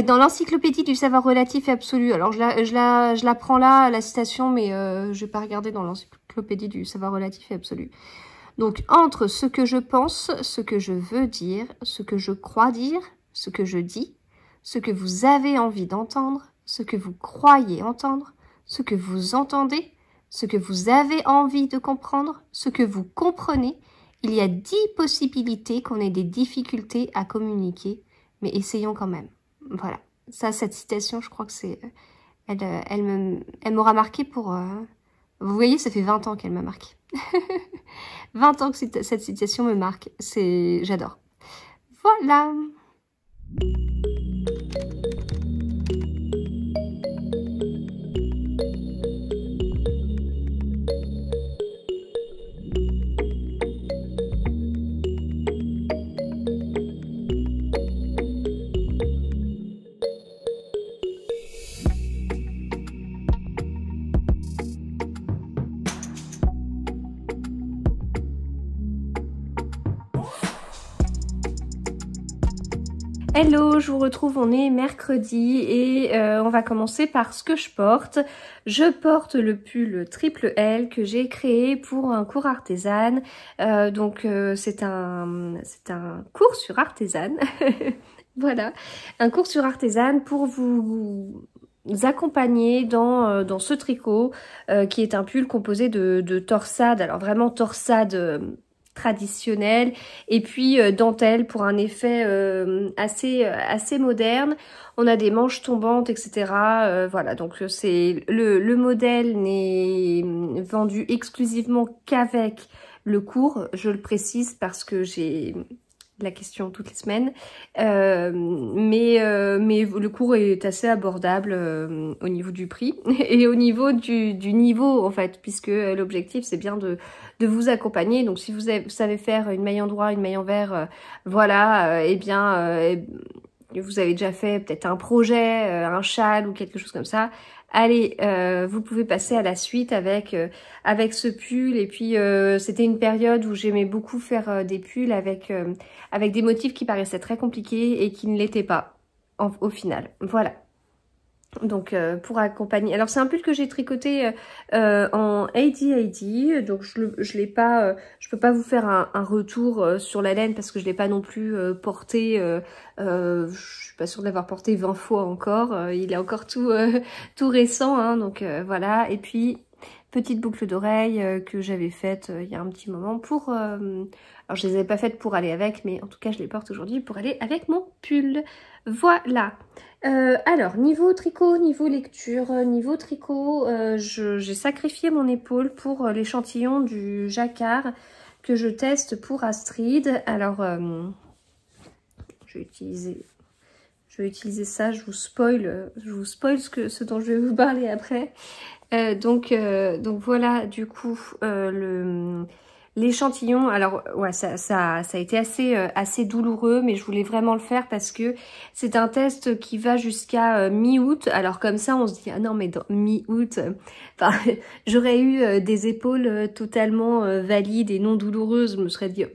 Speaker 1: dans l'encyclopédie du savoir relatif et absolu. Alors je la prends là, la citation, mais je vais pas regarder dans l'encyclopédie du savoir relatif et absolu. Donc entre ce que je pense, ce que je veux dire, ce que je crois dire, ce que je dis, ce que vous avez envie d'entendre, ce que vous croyez entendre, ce que vous entendez, ce que vous avez envie de comprendre, ce que vous comprenez, il y a 10 possibilités qu'on ait des difficultés à communiquer, mais essayons quand même. Voilà, ça, cette citation, je crois que c'est... Elle m'aura marqué pour... Vous voyez, ça fait 20 ans qu'elle m'a marqué. 20 ans que cette citation me marque, j'adore. Voilà. Hello, je vous retrouve, on est mercredi et on va commencer par ce que je porte. Je porte le pull triple L que j'ai créé pour un cours artisan. C'est un cours sur artisan. Voilà, un cours sur artisan pour vous accompagner dans ce tricot qui est un pull composé de torsade. Alors vraiment torsade... traditionnelle et puis dentelle pour un effet assez moderne. On a des manches tombantes, etc. Voilà, donc c'est le modèle n'est vendu exclusivement qu'avec le cours, je le précise parce que j'ai la question toutes les semaines, mais le cours est assez abordable au niveau du prix et au niveau du niveau en fait, puisque l'objectif c'est bien de vous accompagner. Donc si vous savez faire une maille endroit, une maille envers, voilà, vous avez déjà fait peut-être un projet, un châle ou quelque chose comme ça. Allez, vous pouvez passer à la suite avec ce pull. Et puis c'était une période où j'aimais beaucoup faire des pulls avec des motifs qui paraissaient très compliqués et qui ne l'étaient pas au final. Voilà. Donc pour accompagner, alors c'est un pull que j'ai tricoté en AD, donc je l'ai pas, je peux pas vous faire un retour sur la laine parce que je l'ai pas non plus porté, je suis pas sûre de l'avoir porté 20 fois encore, il est encore tout récent, hein, donc voilà. Et puis petite boucle d'oreille que j'avais faite il y a un petit moment pour, alors je les avais pas faites pour aller avec, mais en tout cas je les porte aujourd'hui pour aller avec mon pull. Voilà. Alors, niveau tricot, niveau lecture, niveau tricot, j'ai sacrifié mon épaule pour l'échantillon du jacquard que je teste pour Astrid. Alors, je vais utiliser ça, je vous spoil ce dont je vais vous parler après. Donc voilà, du coup, l'échantillon, alors ouais, ça a été assez douloureux, mais je voulais vraiment le faire parce que c'est un test qui va jusqu'à mi-août. Alors comme ça, on se dit ah non mais dans mi-août, enfin j'aurais eu des épaules totalement valides et non douloureuses. Je me serais dit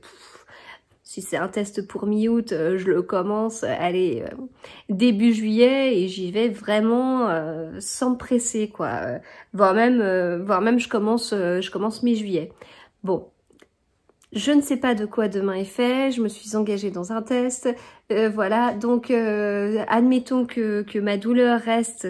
Speaker 1: si c'est un test pour mi-août, je le commence, allez, début juillet et j'y vais vraiment sans me presser quoi. Voire même je commence mi-juillet. Bon. Je ne sais pas de quoi demain est fait, je me suis engagée dans un test, voilà, donc admettons que ma douleur reste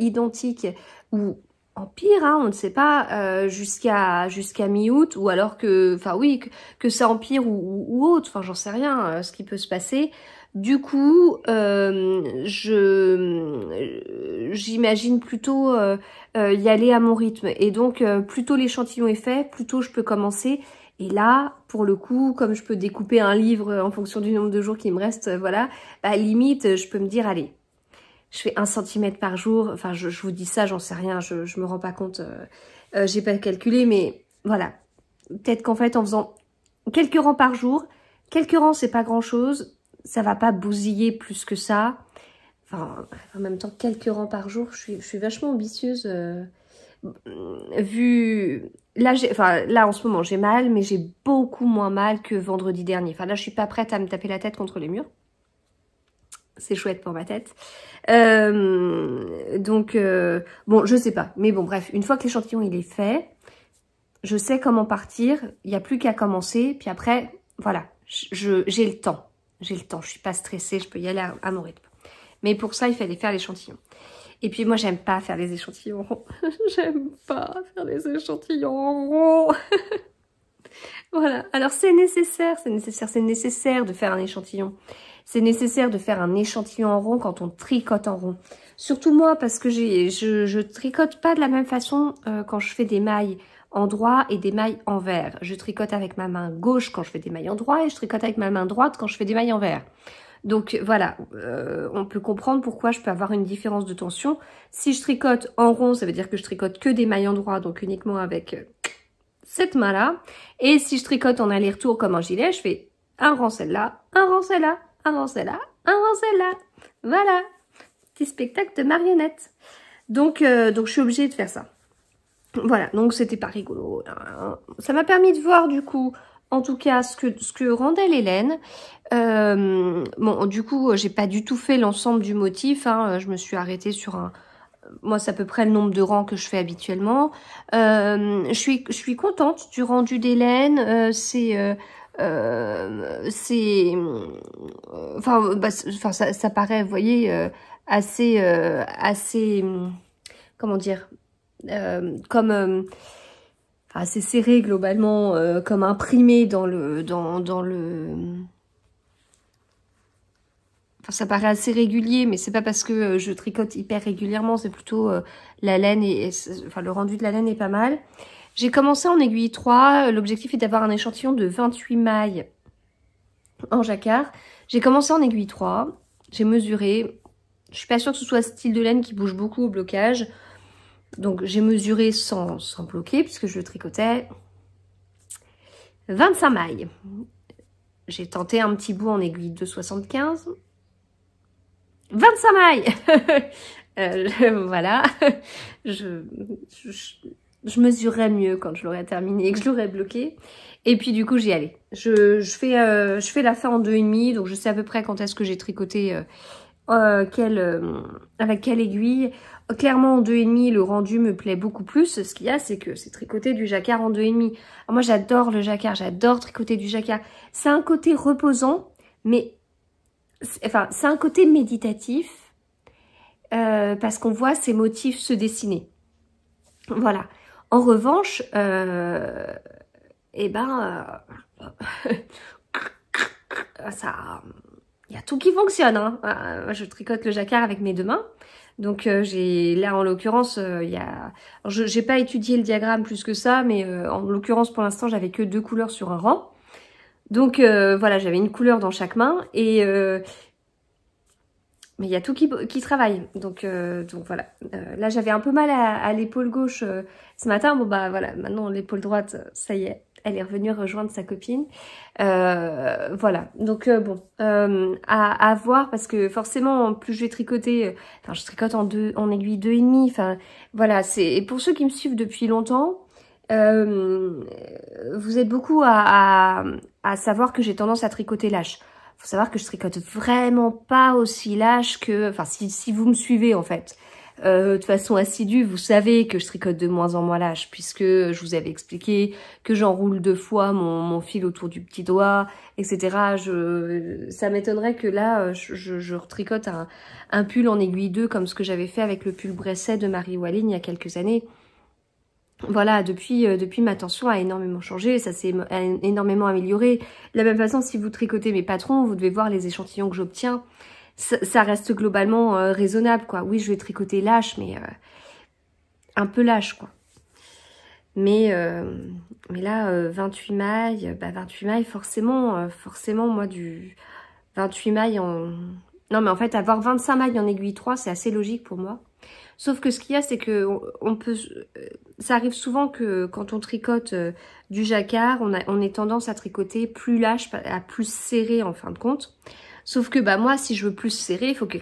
Speaker 1: identique ou empire, hein, on ne sait pas, jusqu'à mi-août, ou alors que, enfin oui, que ça empire ou autre, enfin j'en sais rien, ce qui peut se passer. Du coup, j'imagine plutôt y aller à mon rythme, et donc plus tôt l'échantillon est fait, plus tôt je peux commencer. Et là, pour le coup, comme je peux découper un livre en fonction du nombre de jours qui me reste, voilà, bah limite, je peux me dire, allez, je fais 1 cm par jour. Enfin, je vous dis ça, j'en sais rien, je me rends pas compte. J'ai pas calculé, mais voilà. Peut-être qu'en fait, en faisant quelques rangs par jour, quelques rangs, c'est pas grand-chose. Ça va pas bousiller plus que ça. Enfin, en même temps, quelques rangs par jour, je suis vachement ambitieuse. Vu... Là, en ce moment, j'ai mal, mais j'ai beaucoup moins mal que vendredi dernier. Enfin, là, je suis pas prête à me taper la tête contre les murs. C'est chouette pour ma tête. Donc, bon, je sais pas. Mais bon, bref, une fois que l'échantillon, il est fait, je sais comment partir. Il n'y a plus qu'à commencer. Puis après, voilà, j'ai le temps. J'ai le temps. Je suis pas stressée. Je peux y aller à mon rythme. Mais pour ça, il fallait faire l'échantillon. Et puis moi, j'aime pas faire les échantillons ronds. J'aime pas faire les échantillons ronds. Voilà. Alors c'est nécessaire de faire un échantillon. C'est nécessaire de faire un échantillon en rond quand on tricote en rond. Surtout moi, parce que je tricote pas de la même façon quand je fais des mailles en droit et des mailles en vert. Je tricote avec ma main gauche quand je fais des mailles en droit et je tricote avec ma main droite quand je fais des mailles en vert. Donc voilà, on peut comprendre pourquoi je peux avoir une différence de tension. Si je tricote en rond, ça veut dire que je tricote que des mailles en droit, donc uniquement avec cette main-là. Et si je tricote en aller-retour comme un gilet, je fais un rang celle-là, un rang celle-là, un rang celle-là, un rang celle-là. Voilà, petit spectacle de marionnettes. Donc je suis obligée de faire ça. Voilà, donc c'était pas rigolo. Ça m'a permis de voir du coup, en tout cas, ce que rendait les laines. Bon, du coup, j'ai pas du tout fait l'ensemble du motif. Hein. Je me suis arrêtée sur un... Moi, c'est à peu près le nombre de rangs que je fais habituellement. Je suis contente du rendu des laines. Enfin, ça paraît, vous voyez, assez, comment dire, assez serré globalement, comme imprimé dans le, Enfin, ça paraît assez régulier, mais c'est pas parce que je tricote hyper régulièrement, c'est plutôt la laine enfin le rendu de la laine est pas mal. J'ai commencé en aiguille 3, l'objectif est d'avoir un échantillon de 28 mailles en jacquard. J'ai commencé en aiguille 3, j'ai mesuré, je suis pas sûre que ce soit ce style de laine qui bouge beaucoup au blocage, donc j'ai mesuré sans bloquer puisque je tricotais 25 mailles. J'ai tenté un petit bout en aiguille 2,75. 25 mailles. Voilà. Je mesurerai mieux quand je l'aurai terminé et que je l'aurai bloqué. Et puis du coup, j'y allais. Je fais la fin en 2,5, donc je sais à peu près quand est-ce que j'ai tricoté avec quelle aiguille. Clairement, en 2,5, le rendu me plaît beaucoup plus. Ce qu'il y a, c'est que c'est tricoter du jacquard en 2,5. Alors moi, j'adore le jacquard, j'adore tricoter du jacquard. C'est un côté reposant, mais... Enfin, c'est un côté méditatif parce qu'on voit ces motifs se dessiner. Voilà. En revanche, ça, il y a tout qui fonctionne. Hein. Je tricote le jacquard avec mes deux mains. Donc là en l'occurrence, j'ai pas étudié le diagramme plus que ça, mais en l'occurrence pour l'instant j'avais que 2 couleurs sur un rang. Donc voilà, j'avais une couleur dans chaque main et mais il y a tout qui travaille. Donc voilà. Là j'avais un peu mal à l'épaule gauche ce matin. Bon bah voilà, maintenant l'épaule droite, ça y est, elle est revenue rejoindre sa copine. Voilà. Donc bon, à voir parce que forcément plus je vais tricoter, enfin je tricote en aiguille 2,5. Enfin voilà, c'est pour ceux qui me suivent depuis longtemps. Vous êtes beaucoup à savoir que j'ai tendance à tricoter lâche. Faut savoir que je tricote vraiment pas aussi lâche que... Enfin, si vous me suivez, en fait, de façon assidue, vous savez que je tricote de moins en moins lâche, puisque je vous avais expliqué que j'enroule 2 fois mon fil autour du petit doigt, etc. Ça m'étonnerait que là, je retricote un pull en aiguille 2, comme ce que j'avais fait avec le pull Bresset de Marie Walline il y a quelques années. Voilà, depuis ma tension a énormément changé, ça s'est énormément amélioré. De la même façon, si vous tricotez mes patrons, vous devez voir les échantillons que j'obtiens. Ça reste globalement raisonnable, quoi. Oui, je vais tricoter lâche, mais un peu lâche, quoi. Mais là, 28 mailles, 28 mailles, forcément, moi, du 28 mailles Non, mais en fait, avoir 25 mailles en aiguille 3, c'est assez logique pour moi. Sauf que ce qu'il y a, c'est que on peut, ça arrive souvent que quand on tricote du jacquard, on ait tendance à tricoter plus lâche, à plus serré en fin de compte. Sauf que bah moi, si je veux plus serrer, il faut que...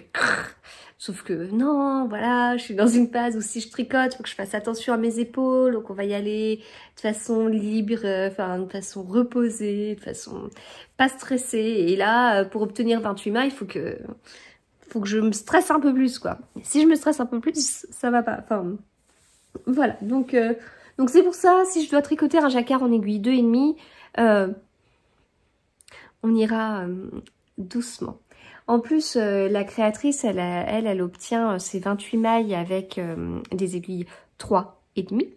Speaker 1: Sauf que non, voilà, je suis dans une phase où si je tricote, il faut que je fasse attention à mes épaules, donc on va y aller de façon libre, enfin de façon reposée, de façon pas stressée. Et là, pour obtenir 28 mailles, il faut que je me stresse un peu plus, quoi. Si je me stresse un peu plus, ça va pas. Enfin, voilà. Donc c'est pour ça, si je dois tricoter un jacquard en aiguille 2,5, on ira doucement. En plus, la créatrice, elle obtient ses 28 mailles avec des aiguilles 3,5.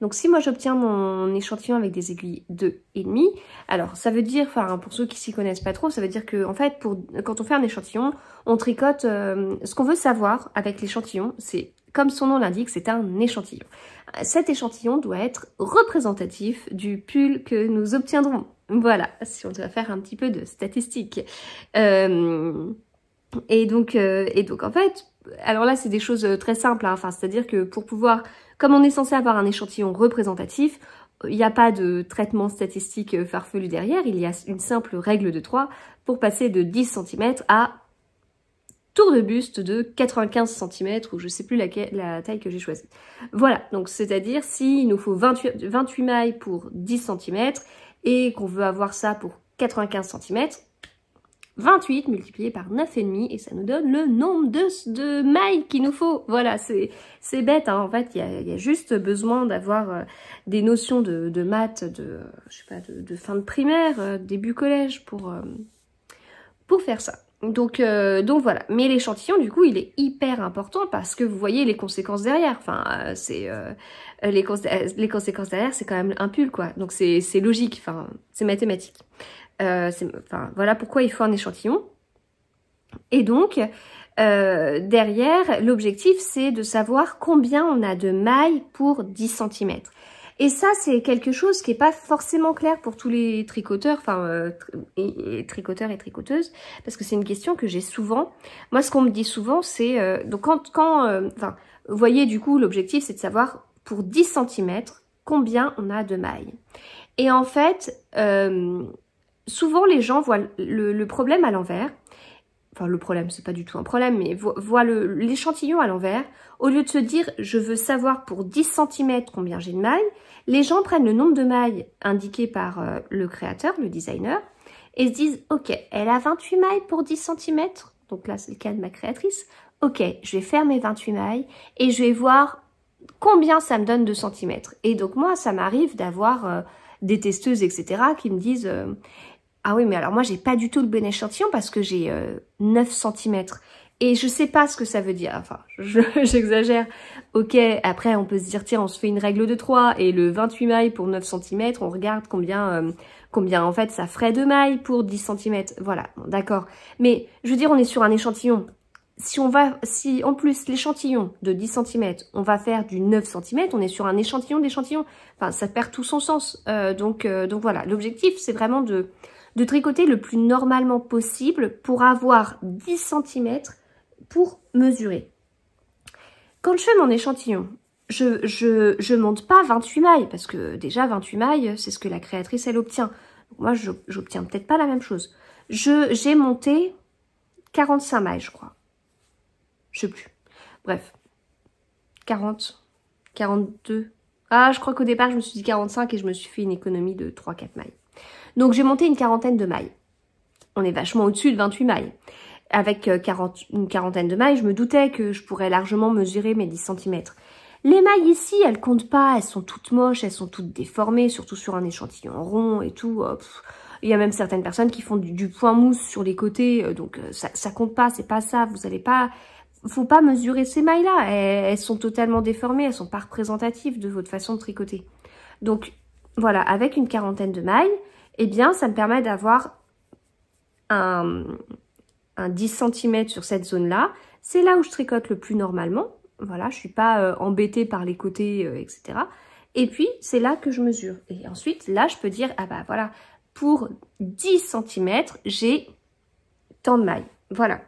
Speaker 1: Donc si moi j'obtiens mon échantillon avec des aiguilles 2,5, alors ça veut dire, enfin pour ceux qui s'y connaissent pas trop, ça veut dire que en fait quand on fait un échantillon, on tricote ce qu'on veut savoir avec l'échantillon, c'est comme son nom l'indique, c'est un échantillon. Cet échantillon doit être représentatif du pull que nous obtiendrons. Voilà, si on doit faire un petit peu de statistiques. Et donc en fait, alors là c'est des choses très simples, hein. Enfin c'est-à-dire que pour pouvoir, comme on est censé avoir un échantillon représentatif, il n'y a pas de traitement statistique farfelu derrière, il y a une simple règle de 3 pour passer de 10 cm à tour de buste de 95 cm ou je sais plus la taille que j'ai choisie. Voilà, donc c'est-à-dire s'il nous faut 28 mailles pour 10 cm et qu'on veut avoir ça pour 95 cm, 28 multiplié par 9,5 et ça nous donne le nombre de mailles qu'il nous faut. Voilà, c'est bête, hein. En fait, il y a juste besoin d'avoir des notions de maths, je sais pas, de fin de primaire, début collège pour faire ça. Donc voilà. Mais l'échantillon, du coup, il est hyper important parce que vous voyez les conséquences derrière. Enfin, les conséquences derrière, c'est quand même un pull, quoi. Donc c'est logique, enfin, c'est mathématique. Voilà pourquoi il faut un échantillon. Et donc, derrière, l'objectif, c'est de savoir combien on a de mailles pour 10 cm. Et ça, c'est quelque chose qui n'est pas forcément clair pour tous les tricoteurs, enfin, tricoteurs et tricoteuses, parce que c'est une question que j'ai souvent. Moi, ce qu'on me dit souvent, c'est... donc, vous voyez, du coup, l'objectif, c'est de savoir, pour 10 cm, combien on a de mailles. Et en fait... souvent, les gens voient le problème à l'envers. Enfin, le problème, c'est pas du tout un problème, mais voient l'échantillon à l'envers. Au lieu de se dire, je veux savoir pour 10 cm combien j'ai de mailles, les gens prennent le nombre de mailles indiqué par le créateur, le designer, et se disent, ok, elle a 28 mailles pour 10 cm. Donc là, c'est le cas de ma créatrice. Ok, je vais faire mes 28 mailles et je vais voir combien ça me donne de centimètres. Et donc, moi, ça m'arrive d'avoir... des testeuses, etc., qui me disent ah oui, mais alors moi, j'ai pas du tout le bon échantillon parce que j'ai 9 cm. Et je sais pas ce que ça veut dire. Enfin, j'exagère. Ok, après, on peut se dire, tiens, on se fait une règle de 3 et le 28 mailles pour 9 cm, on regarde combien en fait, ça ferait de mailles pour 10 cm. Voilà, bon, d'accord. Mais, je veux dire, on est sur un échantillon. Si en plus l'échantillon de 10 cm, on va faire du 9 cm, on est sur un échantillon d'échantillon. Enfin, ça perd tout son sens. Donc voilà, l'objectif, c'est vraiment de tricoter le plus normalement possible pour avoir 10 cm pour mesurer. Quand je fais mon échantillon, je monte pas 28 mailles, parce que déjà 28 mailles, c'est ce que la créatrice, elle obtient. Donc moi, j'obtiens peut-être pas la même chose. J'ai monté 45 mailles, je crois. Je sais plus. Bref. 40, 42. Ah, je crois qu'au départ, je me suis dit 45 et je me suis fait une économie de 3-4 mailles. Donc, j'ai monté une quarantaine de mailles. On est vachement au-dessus de 28 mailles. Avec une quarantaine de mailles, je me doutais que je pourrais largement mesurer mes 10 cm. Les mailles ici, elles comptent pas. Elles sont toutes moches, elles sont toutes déformées, surtout sur un échantillon rond et tout. Il y a même certaines personnes qui font du point mousse sur les côtés. Donc, ça compte pas, c'est pas ça. Vous allez pas... Faut pas mesurer ces mailles-là, elles sont totalement déformées, elles sont pas représentatives de votre façon de tricoter. Donc voilà, avec une quarantaine de mailles, eh bien ça me permet d'avoir un 10 cm sur cette zone-là. C'est là où je tricote le plus normalement. Voilà, je suis pas embêtée par les côtés, etc. Et puis c'est là que je mesure. Et ensuite, là, je peux dire, ah bah voilà, pour 10 cm, j'ai tant de mailles. Voilà.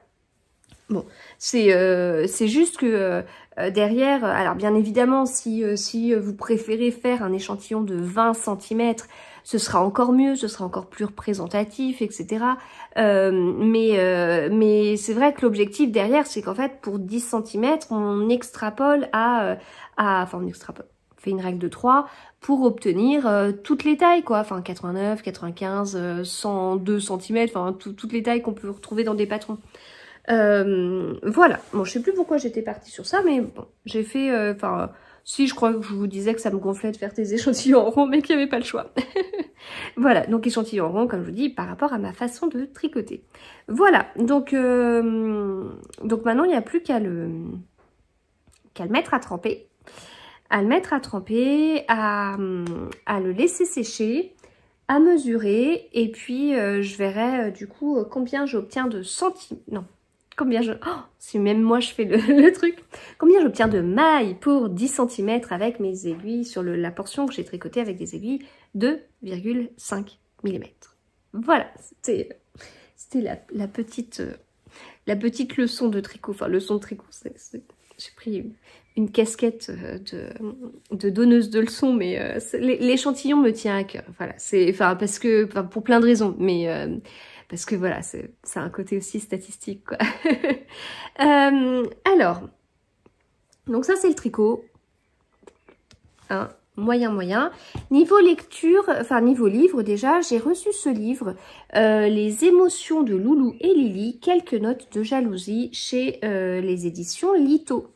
Speaker 1: Bon, c'est juste que derrière, alors bien évidemment, si vous préférez faire un échantillon de 20 cm, ce sera encore mieux, ce sera encore plus représentatif, etc. Mais c'est vrai que l'objectif derrière, c'est qu'en fait, pour 10 cm, on extrapole enfin on extrapole, on fait une règle de 3 pour obtenir toutes les tailles, quoi. Enfin 89, 95, 102 cm, enfin toutes les tailles qu'on peut retrouver dans des patrons. Voilà, bon, je sais plus pourquoi j'étais partie sur ça, mais bon, j'ai fait, enfin, si, je crois que je vous disais que ça me gonflait de faire des échantillons en rond, mais qu'il n'y avait pas le choix. Voilà, donc échantillon en rond, comme je vous dis, par rapport à ma façon de tricoter. Voilà, donc maintenant, il n'y a plus qu'à le mettre à tremper. À le mettre à tremper, à le laisser sécher, à mesurer, et puis je verrai du coup combien j'obtiens de centimètres. Non, combien je... Oh, si même moi je fais le truc. Combien j'obtiens de mailles pour 10 cm avec mes aiguilles sur la portion que j'ai tricotée avec des aiguilles de 2,5 mm. Voilà, c'était la petite leçon de tricot. Enfin, leçon de tricot, j'ai pris une casquette de donneuse de leçons, mais l'échantillon me tient à cœur. Voilà, parce que, pour plein de raisons, mais parce que voilà, c'est un côté aussi statistique, quoi. Alors, donc ça c'est le tricot, hein, moyen. Niveau lecture, enfin niveau livre déjà, j'ai reçu ce livre, Les émotions de Loulou et Lily, quelques notes de jalousie chez les éditions Lito.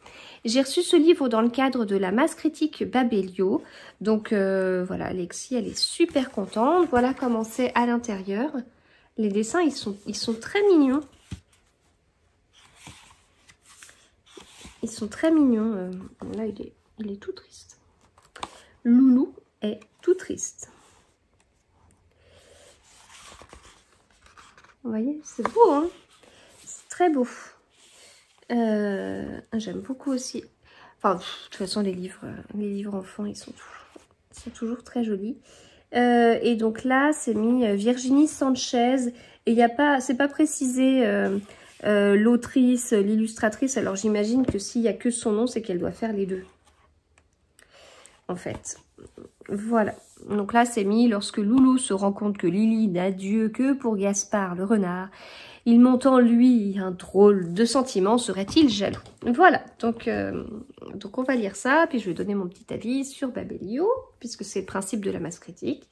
Speaker 1: J'ai reçu ce livre dans le cadre de la masse critique Babelio. Donc voilà, Alexis, elle est super contente. Voilà comment c'est à l'intérieur. Les dessins, ils sont très mignons. Ils sont très mignons. Là, il est tout triste. Loulou est tout triste. Vous voyez, c'est beau, hein? C'est très beau. J'aime beaucoup aussi. Enfin, de toute façon, les livres enfants, ils sont toujours très jolis. Et donc là, c'est mis Virginie Sanchez. Et c'est pas précisé l'autrice, l'illustratrice. Alors j'imagine que s'il n'y a que son nom, c'est qu'elle doit faire les deux. En fait. Voilà. Donc là, c'est mis lorsque Loulou se rend compte que Lily n'a Dieu que pour Gaspard le renard. Il monte en lui un drôle de sentiment, serait-il jaloux? Voilà, donc on va lire ça, puis je vais donner mon petit avis sur Babelio, puisque c'est le principe de la masse critique.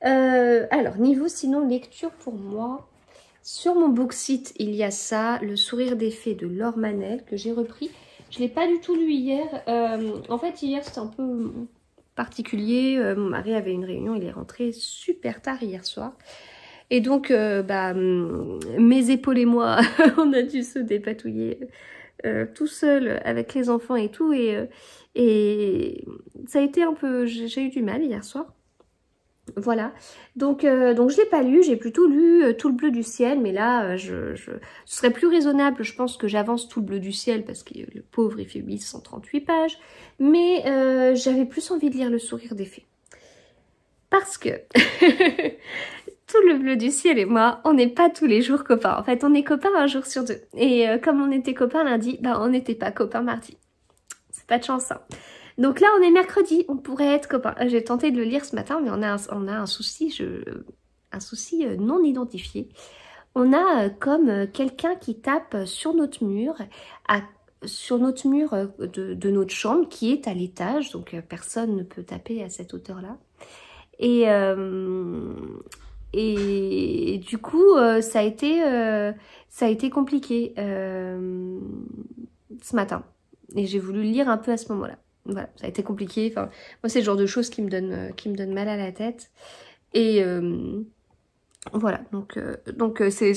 Speaker 1: Alors, niveau sinon lecture pour moi, sur mon Booksite, il y a ça, Le sourire des fées de Laure Manel, que j'ai repris. Je ne l'ai pas du tout lu hier. En fait, hier, c'était un peu particulier. Mon mari avait une réunion, il est rentré super tard hier soir. Et donc, mes épaules et moi, on a dû se dépatouiller tout seul avec les enfants et tout. Et ça a été un peu... J'ai eu du mal hier soir. Voilà. Donc je l'ai pas lu. J'ai plutôt lu Tout le bleu du ciel. Mais là, ce serait plus raisonnable. Je pense que j'avance Tout le bleu du ciel parce que le pauvre, il fait 838 pages. Mais j'avais plus envie de lire Le sourire des fées. Parce que... Tout le bleu du ciel et moi, on n'est pas tous les jours copains. En fait, on est copains un jour sur deux. Et comme on était copains lundi, on n'était pas copains mardi. C'est pas de chance, ça. Donc là, on est mercredi, on pourrait être copains. J'ai tenté de le lire ce matin, mais on a un souci, non identifié. On a comme quelqu'un qui tape sur notre mur, de notre chambre, qui est à l'étage. Donc personne ne peut taper à cette hauteur-là. Et du coup, ça a été compliqué ce matin. Et j'ai voulu le lire un peu à ce moment-là. Voilà, ça a été compliqué. Enfin, moi, c'est le genre de choses qui me donne mal à la tête. Et voilà, donc c'est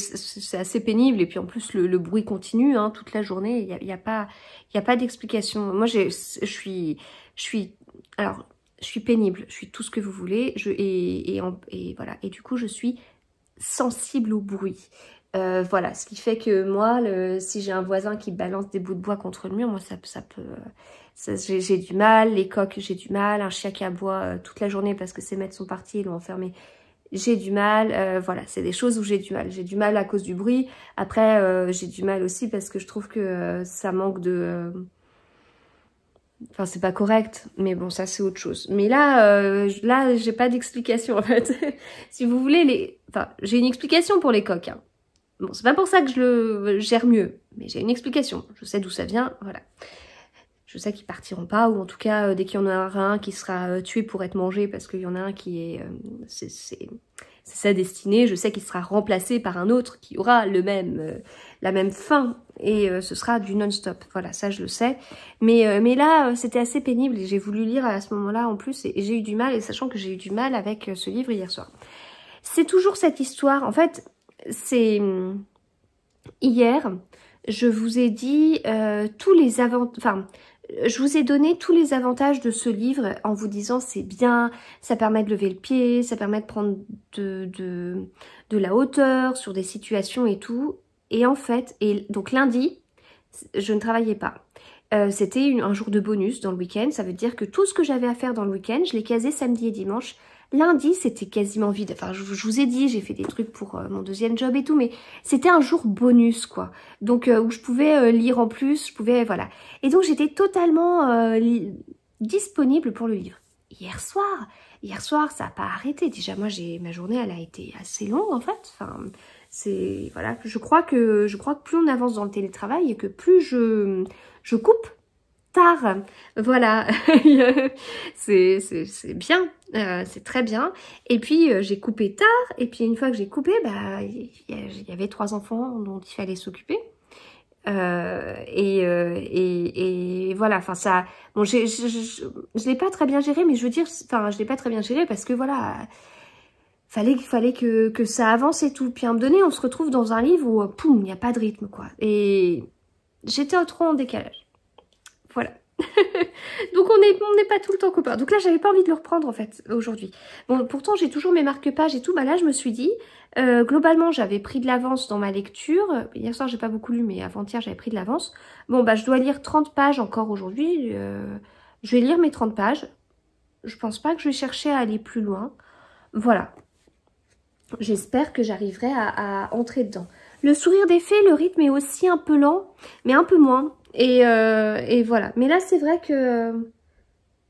Speaker 1: assez pénible. Et puis en plus, le bruit continue hein, toute la journée. Il y a pas d'explication. Moi, je suis pénible, je suis tout ce que vous voulez, et voilà, et du coup je suis sensible au bruit. Voilà, ce qui fait que moi, si j'ai un voisin qui balance des bouts de bois contre le mur, moi ça peut... j'ai du mal, les coques j'ai du mal, un chien qui aboie toute la journée parce que ses maîtres sont partis, ils l'ont enfermé. j'ai du mal, voilà, c'est des choses où j'ai du mal. J'ai du mal à cause du bruit. Après, j'ai du mal aussi parce que je trouve que ça manque de... Enfin, c'est pas correct, mais bon, ça c'est autre chose. Mais là, j'ai pas d'explication en fait. Si vous voulez, enfin, j'ai une explication pour les coques. Hein. Bon, c'est pas pour ça que je le gère mieux, mais j'ai une explication. Je sais d'où ça vient, voilà. Je sais qu'ils partiront pas, ou en tout cas, dès qu'il y en aura un qui sera tué pour être mangé, parce qu'il y en a un qui est... c'est sa destinée, je sais qu'il sera remplacé par un autre qui aura la même fin, et ce sera du non-stop. Voilà, ça je le sais. Mais là, c'était assez pénible, et j'ai voulu lire à ce moment-là en plus, et j'ai eu du mal, et sachant que j'ai eu du mal avec ce livre hier soir. C'est toujours cette histoire, en fait, c'est... Hier, je vous ai dit tous les avantages... Enfin, je vous ai donné tous les avantages de ce livre en vous disant c'est bien, ça permet de lever le pied, ça permet de prendre de la hauteur sur des situations et tout. Et en fait, donc lundi, je ne travaillais pas. C'était un jour de bonus dans le week-end. Ça veut dire que tout ce que j'avais à faire dans le week-end, je l'ai casé samedi et dimanche. Lundi, c'était quasiment vide. Enfin, je vous ai dit, j'ai fait des trucs pour mon deuxième job et tout, mais c'était un jour bonus, quoi. Donc, où je pouvais lire en plus, je pouvais, voilà. Et donc, j'étais totalement disponible pour le livre. Hier soir, ça n'a pas arrêté. Déjà, moi, ma journée, elle a été assez longue, en fait. Enfin, c'est, voilà. Je crois que plus on avance dans le télétravail et que plus je coupe tard, voilà, c'est bien, c'est très bien. Et puis j'ai coupé tard, et puis une fois que j'ai coupé, bah il y avait 3 enfants dont il fallait s'occuper. Et voilà, enfin ça, bon, je l'ai pas très bien géré, mais je veux dire, enfin je l'ai pas très bien géré parce que voilà, fallait que ça avance et tout. Puis à un moment donné, on se retrouve dans un livre où poum, il n'y a pas de rythme, quoi. Et j'étais trop en décalage. Voilà. Donc on n'est pas tout le temps copains. Donc là j'avais pas envie de le reprendre en fait aujourd'hui. Bon, pourtant j'ai toujours mes marque-pages et tout. Bah là je me suis dit, globalement j'avais pris de l'avance dans ma lecture. Hier soir j'ai pas beaucoup lu, mais avant-hier j'avais pris de l'avance. Bon bah je dois lire 30 pages encore aujourd'hui. Je vais lire mes 30 pages. Je pense pas que je vais chercher à aller plus loin. Voilà. J'espère que j'arriverai à entrer dedans. Le sourire des fées, le rythme est aussi un peu lent, mais un peu moins. Et voilà. Mais là, c'est vrai que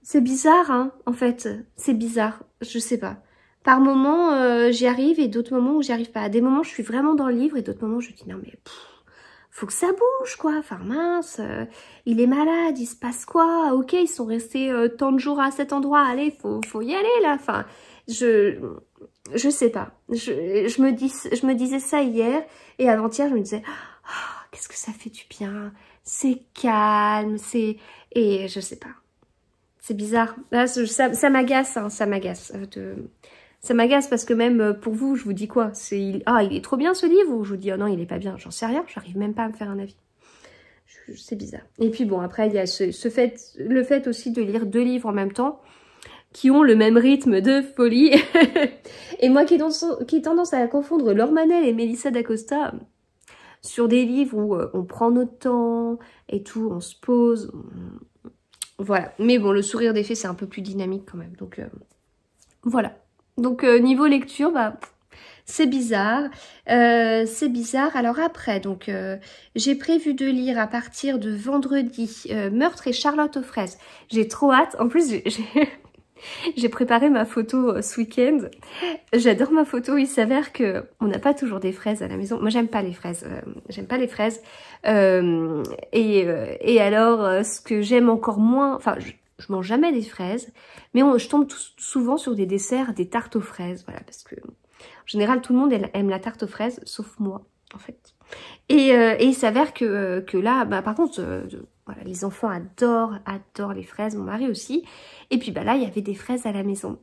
Speaker 1: c'est bizarre, hein, en fait. C'est bizarre. Je sais pas. Par moments, j'y arrive et d'autres moments où j'y arrive pas. À des moments, je suis vraiment dans le livre et d'autres moments, je dis non, mais faut que ça bouge, quoi. Enfin, mince, il est malade, il se passe quoi? Ok, ils sont restés tant de jours à cet endroit. Allez, faut y aller, là. Enfin, je sais pas. Je me disais ça hier et avant-hier, je me disais, oh, qu'est-ce que ça fait du bien. C'est calme, et je sais pas. C'est bizarre. Là, ça m'agace, hein, ça m'agace. Ça m'agace parce que même pour vous, je vous dis quoi? Il est trop bien ce livre, ou je vous dis, oh non, il est pas bien. J'en sais rien, j'arrive même pas à me faire un avis. C'est bizarre. Et puis bon, après, il y a le fait aussi de lire 2 livres en même temps, qui ont le même rythme de folie. Et moi qui ai tendance à confondre Laure Manel et Mélissa d'Acosta sur des livres où on prend notre temps et tout, on se pose. Voilà. Mais bon, le sourire des fées, c'est un peu plus dynamique quand même. Donc voilà. Donc niveau lecture, bah c'est bizarre. C'est bizarre. Alors après, donc j'ai prévu de lire à partir de vendredi Meurtre et Charlotte aux fraises. J'ai trop hâte. En plus, j'ai préparé ma photo ce week-end. J'adore ma photo. Il s'avère que on n'a pas toujours des fraises à la maison. Moi, j'aime pas les fraises. J'aime pas les fraises. Et alors, ce que j'aime encore moins... Enfin, je mange jamais des fraises. Mais je tombe souvent sur des desserts, des tartes aux fraises. Voilà, parce que... En général, tout le monde aime la tarte aux fraises, sauf moi, en fait. Et il s'avère que là, bah, par contre... Voilà, les enfants adorent les fraises, mon mari aussi. Et puis bah là, il y avait des fraises à la maison.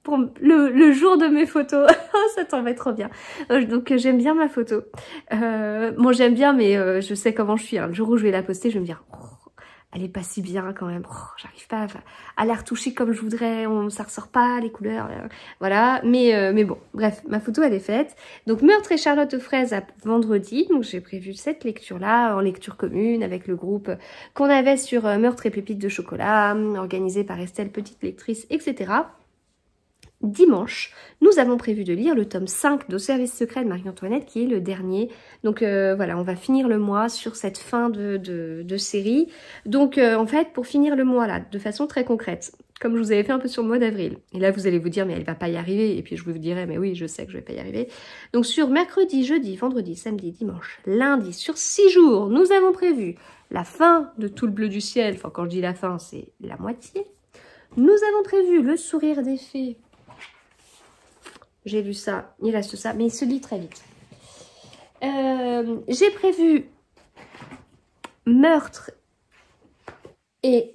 Speaker 1: Pour le jour de mes photos, ça tombait trop bien. Donc j'aime bien ma photo. Bon, j'aime bien, mais je sais comment je suis. Hein. Le jour où je vais la poster, je vais me dire... Oh, elle est pas si bien quand même. Oh, j'arrive pas à la retoucher comme je voudrais. Ça ressort pas, les couleurs. Voilà. Mais bon, bref, ma photo, elle est faite. Donc, Meurtre et Charlotte aux fraises à vendredi. Donc, j'ai prévu cette lecture-là en lecture commune avec le groupe qu'on avait sur Meurtre et pépites de chocolat, organisé par Estelle, petite lectrice, etc. dimanche, nous avons prévu de lire le tome 5 d'Au service secret de Marie-Antoinette, qui est le dernier. Donc voilà, on va finir le mois sur cette fin de série. Donc en fait, pour finir le mois là, de façon très concrète, comme je vous avais fait un peu sur le mois d'avril, et là vous allez vous dire, mais elle va pas y arriver, et puis je vous dirai, mais oui, je sais que je vais pas y arriver. Donc sur mercredi, jeudi, vendredi, samedi, dimanche, lundi, sur 6 jours, nous avons prévu la fin de Tout le bleu du ciel. Enfin, quand je dis la fin, c'est la moitié. Nous avons prévu Le sourire des fées. J'ai lu ça, il reste ça, mais il se lit très vite. J'ai prévu Meurtre et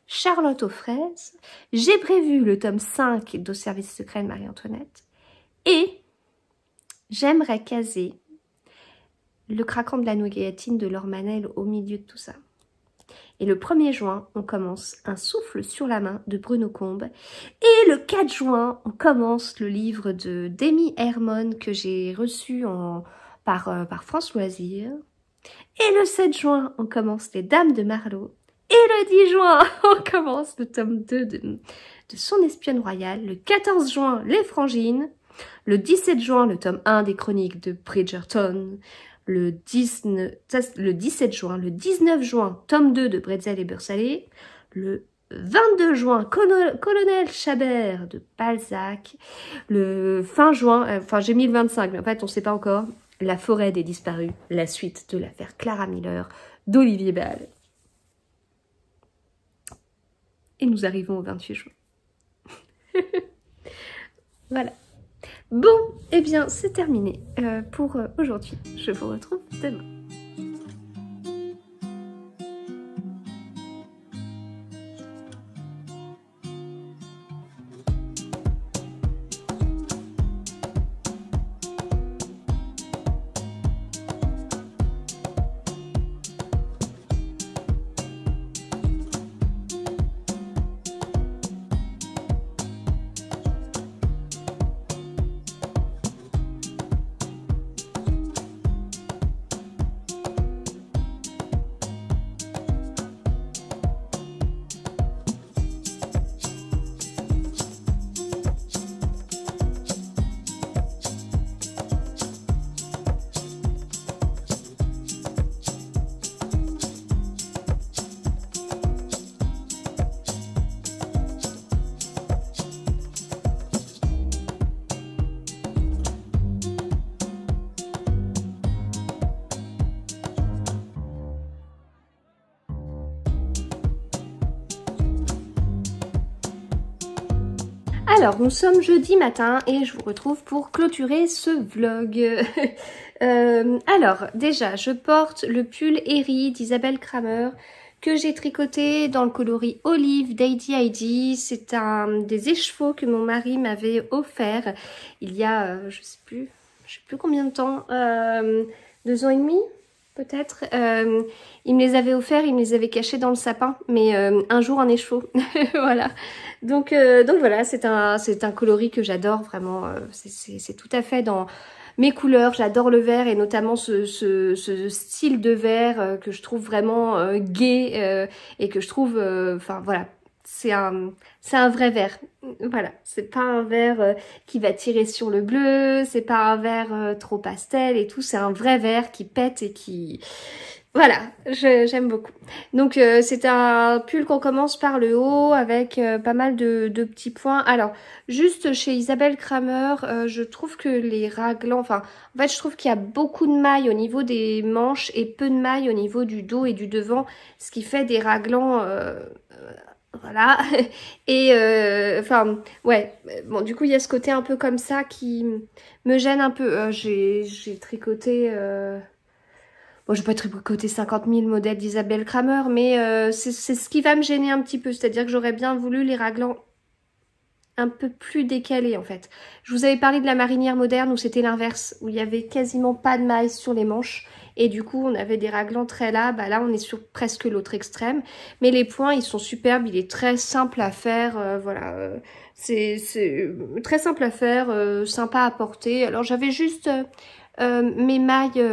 Speaker 1: Charlotte aux fraises. J'ai prévu le tome 5 d'Au service secret de Marie-Antoinette. Et j'aimerais caser Le craquant de la nougatine de Laure Manel au milieu de tout ça. Et le 1er juin, on commence Un souffle sur la main de Bruno Combe. Et le 4 juin, on commence le livre de d'Amy Hermon que j'ai reçu par France Loisirs. Et le 7 juin, on commence Les Dames de Marlowe. Et le 10 juin, on commence le tome 2 de Son espionne royale. Le 14 juin, Les Frangines. Le 17 juin, le tome 1 des chroniques de Bridgerton. Le 17 juin, le 19 juin, tome 2 de Bretzel et Beurre Salé, le 22 juin, Colonel Chabert de Balzac, le fin juin, enfin j'ai mis le 25, mais en fait on ne sait pas encore, La forêt des disparus, la suite de l'affaire Clara Miller d'Olivier Ball. Et nous arrivons au 28 juin. Voilà. Bon, eh bien, c'est terminé pour aujourd'hui. Je vous retrouve demain. Alors, nous sommes jeudi matin et je vous retrouve pour clôturer ce vlog. Alors, déjà, je porte le pull Eri d'Isabelle Kramer que j'ai tricoté dans le coloris Olive d'Heidi Heidi. C'est un des écheveaux que mon mari m'avait offert il y a, je sais plus combien de temps, 2 ans et demi peut-être. Il me les avait offerts, il me les avait cachés dans le sapin, mais un jour en écheveau. Voilà. Donc voilà, c'est un coloris que j'adore vraiment. C'est tout à fait dans mes couleurs. J'adore le vert et notamment ce style de vert que je trouve vraiment gai et que je trouve, enfin voilà, c'est un vrai vert. Voilà, c'est pas un vert qui va tirer sur le bleu, c'est pas un vert trop pastel et tout, c'est un vrai vert qui pète et qui... Voilà, j'aime beaucoup. Donc c'est un pull qu'on commence par le haut avec pas mal de petits points. Alors, juste chez Isabelle Kramer, je trouve que les raglans... Enfin, en fait, je trouve qu'il y a beaucoup de mailles au niveau des manches et peu de mailles au niveau du dos et du devant, ce qui fait des raglans... voilà. Et enfin, ouais. Bon, du coup, il y a ce côté un peu comme ça qui me gêne un peu. J'ai tricoté... Bon, je vais pas tricoter 50 000 modèles d'Isabelle Kramer, mais c'est ce qui va me gêner un petit peu. C'est-à-dire que j'aurais bien voulu les raglans un peu plus décalés, en fait. Je vous avais parlé de la marinière moderne où c'était l'inverse, où il y avait quasiment pas de mailles sur les manches. Et du coup, on avait des raglans très là. Bah là, on est sur presque l'autre extrême. Mais les points, ils sont superbes. Il est très simple à faire. Voilà. C'est très simple à faire, sympa à porter. Alors, j'avais juste mes mailles...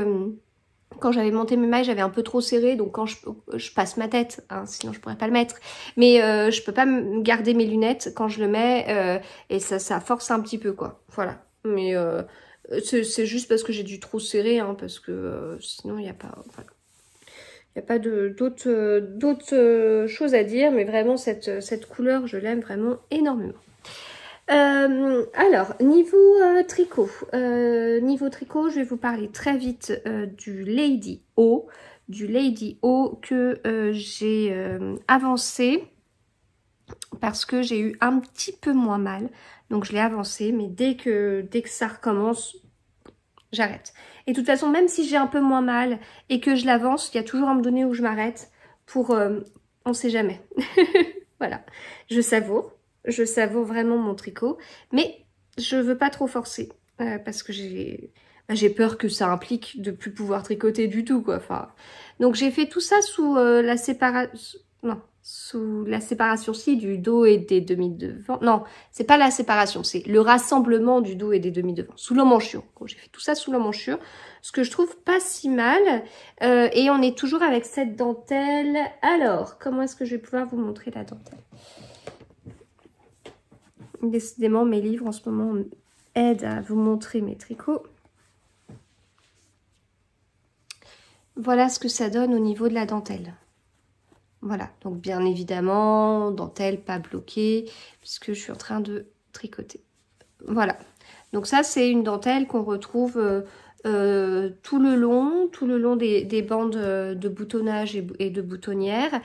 Speaker 1: Quand j'avais monté mes mailles, j'avais un peu trop serré, donc quand je passe ma tête, hein, sinon je pourrais pas le mettre. Mais je peux pas garder mes lunettes quand je le mets, et ça force un petit peu, quoi. Voilà. Mais c'est juste parce que j'ai dû trop serrer, hein, parce que sinon il n'y a pas... Voilà. Il n'y a pas d'autres choses à dire, mais vraiment cette couleur, je l'aime vraiment énormément. Alors, niveau tricot, je vais vous parler très vite du Lady O. Que j'ai avancé parce que j'ai eu un petit peu moins mal. Donc je l'ai avancé, mais dès que ça recommence, j'arrête. Et de toute façon, même si j'ai un peu moins mal et que je l'avance, il y a toujours un moment donné où je m'arrête pour... on sait jamais. Voilà, je savoure vraiment mon tricot, mais je veux pas trop forcer parce que j'ai peur que ça implique de plus pouvoir tricoter du tout, quoi. Enfin, donc j'ai fait tout ça sous la séparation, non, sous la séparation si du dos et des demi-devants. Non, c'est pas la séparation, c'est le rassemblement du dos et des demi-devants, sous l'emmanchure. Donc, j'ai fait tout ça sous l'emmanchure, ce que je trouve pas si mal. Et on est toujours avec cette dentelle. Alors, comment est-ce que je vais pouvoir vous montrer la dentelle? Décidément, mes livres en ce moment aident à vous montrer mes tricots. Voilà ce que ça donne au niveau de la dentelle. Voilà, donc bien évidemment, dentelle pas bloquée, puisque je suis en train de tricoter. Voilà, donc ça c'est une dentelle qu'on retrouve tout le long des bandes de boutonnage et de boutonnière.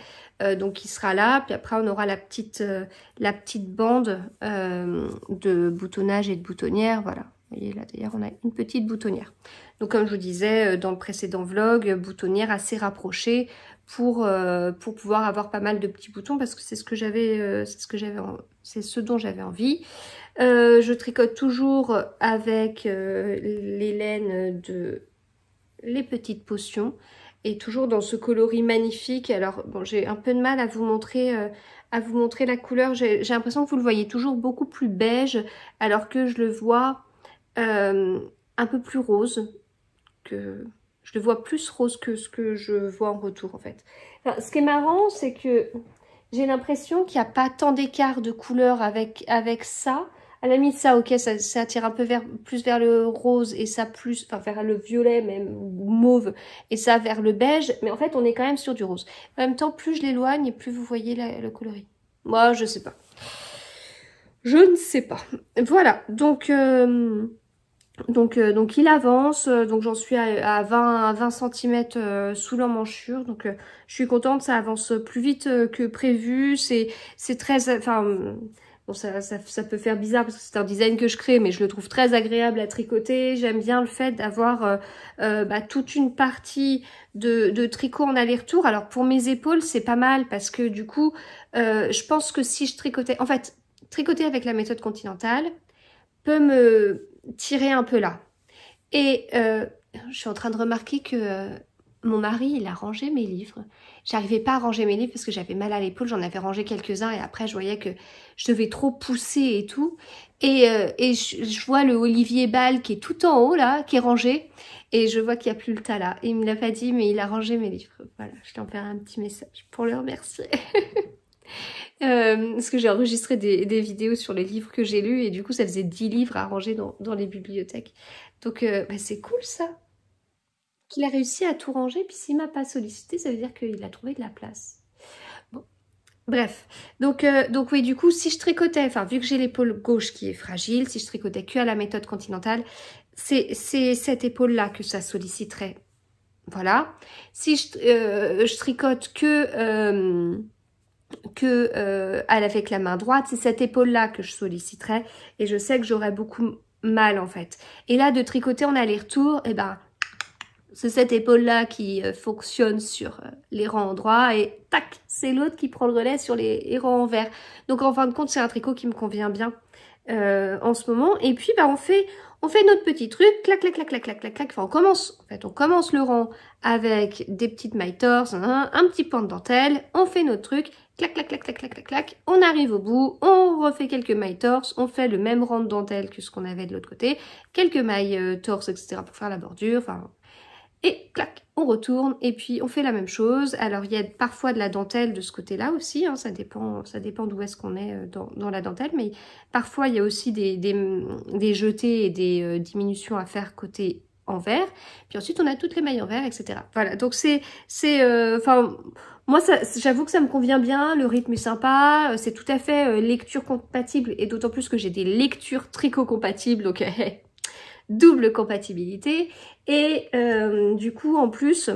Speaker 1: Donc qui sera là, puis après on aura la petite bande de boutonnage et de boutonnière, voilà. Vous voyez là d'ailleurs on a une petite boutonnière. Donc comme je vous disais dans le précédent vlog, boutonnière assez rapprochée pour pouvoir avoir pas mal de petits boutons parce que c'est ce dont j'avais envie. Je tricote toujours avec les laines de les petites potions et toujours dans ce coloris magnifique. Alors bon, j'ai un peu de mal à vous montrer la couleur. J'ai l'impression que vous le voyez toujours beaucoup plus beige alors que je le vois un peu plus rose. Je le vois plus rose que ce que je vois en retour en fait. Enfin, ce qui est marrant, c'est que j'ai l'impression qu'il n'y a pas tant d'écart de couleur avec ça. À la limite, ça, ok, ça tire un peu plus vers le rose et ça plus, enfin vers le violet même, ou mauve, et ça vers le beige. Mais en fait, on est quand même sur du rose. En même temps, plus je l'éloigne et plus vous voyez le coloris. Moi, je sais pas. Je ne sais pas. Voilà, donc il avance, donc j'en suis à 20 cm sous l'emmanchure, donc je suis contente, ça avance plus vite que prévu, c'est très, enfin, bon ça peut faire bizarre parce que c'est un design que je crée, mais je le trouve très agréable à tricoter, j'aime bien le fait d'avoir toute une partie de tricot en aller-retour. Alors pour mes épaules c'est pas mal parce que du coup, je pense que si je tricotais, en fait, tricoter avec la méthode continentale peut me tirer un peu là. Et je suis en train de remarquer que mon mari, il a rangé mes livres. J'arrivais pas à ranger mes livres parce que j'avais mal à l'épaule. J'en avais rangé quelques-uns et après, je voyais que je devais trop pousser et tout. Et je vois le Olivier Ball qui est tout en haut là, qui est rangé. Et je vois qu'il n'y a plus le tas là. Et il me l'a pas dit, mais il a rangé mes livres. Voilà, je lui enverrai un petit message pour le remercier. Parce que j'ai enregistré des vidéos sur les livres que j'ai lus et du coup ça faisait 10 livres à ranger dans les bibliothèques. Donc c'est cool ça, qu'il a réussi à tout ranger, puis s'il m'a pas sollicité, ça veut dire qu'il a trouvé de la place. Bon, bref, donc oui, du coup si je tricotais, enfin vu que j'ai l'épaule gauche qui est fragile, si je tricotais que à la méthode continentale, c'est cette épaule là que ça solliciterait. Voilà, si je tricote avec la main droite, c'est cette épaule là que je solliciterais et je sais que j'aurais beaucoup mal en fait. Et là de tricoter en aller-retour, et ben c'est cette épaule là qui fonctionne sur les rangs droits et tac, c'est l'autre qui prend le relais sur les rangs envers. Donc en fin de compte c'est un tricot qui me convient bien en ce moment. Et puis on fait notre petit truc, clac clac clac clac clac clac clac. Enfin on commence le rang avec des petites mailles torse, un petit point de dentelle, on fait notre truc, clac clac clac clac clac clac clac, on arrive au bout, on refait quelques mailles torse, on fait le même rang de dentelle que ce qu'on avait de l'autre côté, quelques mailles torse, etc. pour faire la bordure, enfin. et clac, on retourne et puis on fait la même chose. Alors il y a parfois de la dentelle de ce côté-là aussi, hein, ça dépend d'où est-ce qu'on est dans la dentelle, mais parfois il y a aussi des jetés et des diminutions à faire côté envers. Puis ensuite on a toutes les mailles envers, etc. Voilà, donc enfin moi j'avoue que ça me convient bien, le rythme est sympa, c'est tout à fait lecture compatible et d'autant plus que j'ai des lectures tricot compatibles, donc double compatibilité. Et du coup en plus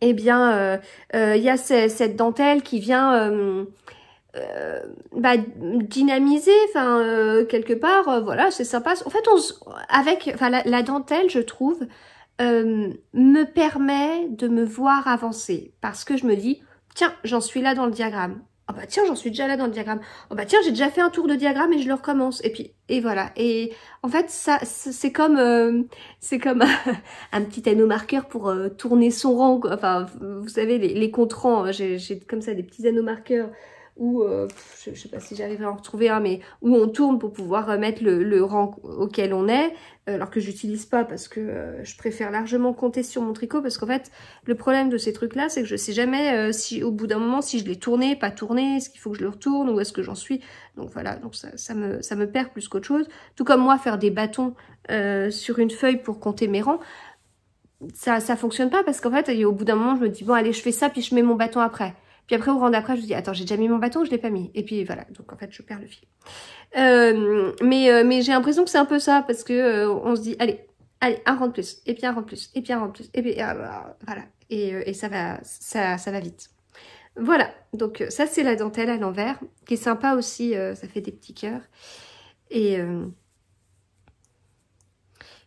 Speaker 1: eh bien il y a cette dentelle qui vient bah, dynamiser, enfin quelque part voilà, c'est sympa. En fait la dentelle, je trouve, me permet de me voir avancer parce que je me dis tiens, j'en suis là dans le diagramme. Ah bah tiens, j'en suis déjà là dans le diagramme. Oh bah tiens, j'ai déjà fait un tour de diagramme et je le recommence. Et puis et voilà. Et en fait, ça c'est comme un petit anneau marqueur pour tourner son rang, quoi. Enfin, vous savez les comptes-rangs, hein. J'ai comme ça des petits anneaux marqueurs où je sais pas si j'arriverai à en retrouver un, mais où on tourne pour pouvoir mettre le rang auquel on est, alors que j'utilise pas parce que je préfère largement compter sur mon tricot, parce qu'en fait le problème de ces trucs là c'est que je sais jamais si au bout d'un moment si je l'ai tourné, pas tourné, est-ce qu'il faut que je le retourne, où est-ce que j'en suis. Donc voilà, donc ça me perd plus qu'autre chose. Tout comme moi, faire des bâtons sur une feuille pour compter mes rangs, ça fonctionne pas, parce qu'en fait au bout d'un moment je me dis bon allez, je fais ça puis je mets mon bâton après. Puis après, au rang d'après, je me dis, attends, j'ai déjà mis mon bâton, je l'ai pas mis. Et puis voilà, donc en fait, je perds le fil. Mais j'ai l'impression que c'est un peu ça, parce que on se dit, allez, un rang de plus, et puis un rang de plus, et puis un rang de plus, et puis voilà. Et ça va vite. Voilà, donc ça c'est la dentelle à l'envers, qui est sympa aussi, ça fait des petits cœurs.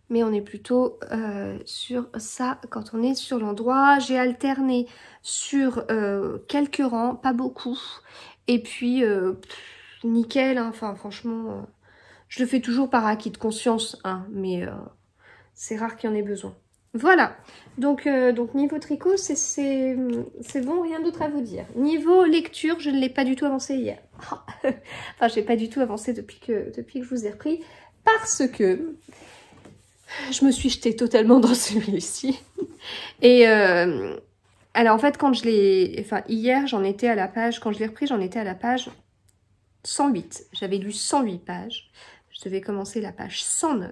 Speaker 1: Mais on est plutôt sur ça quand on est sur l'endroit. J'ai alterné sur quelques rangs, pas beaucoup. Et puis, nickel, hein. Enfin franchement, je le fais toujours par acquis de conscience, hein, mais c'est rare qu'il y en ait besoin. Voilà, donc niveau tricot, c'est bon, rien d'autre à vous dire. Niveau lecture, je ne l'ai pas du tout avancé hier. Enfin, je n'ai pas du tout avancé depuis que je vous ai repris, parce que je me suis jetée totalement dans celui-ci. Et alors en fait, hier, j'en étais à la page, quand je l'ai repris, j'en étais à la page 108. J'avais lu 108 pages. Je devais commencer la page 109.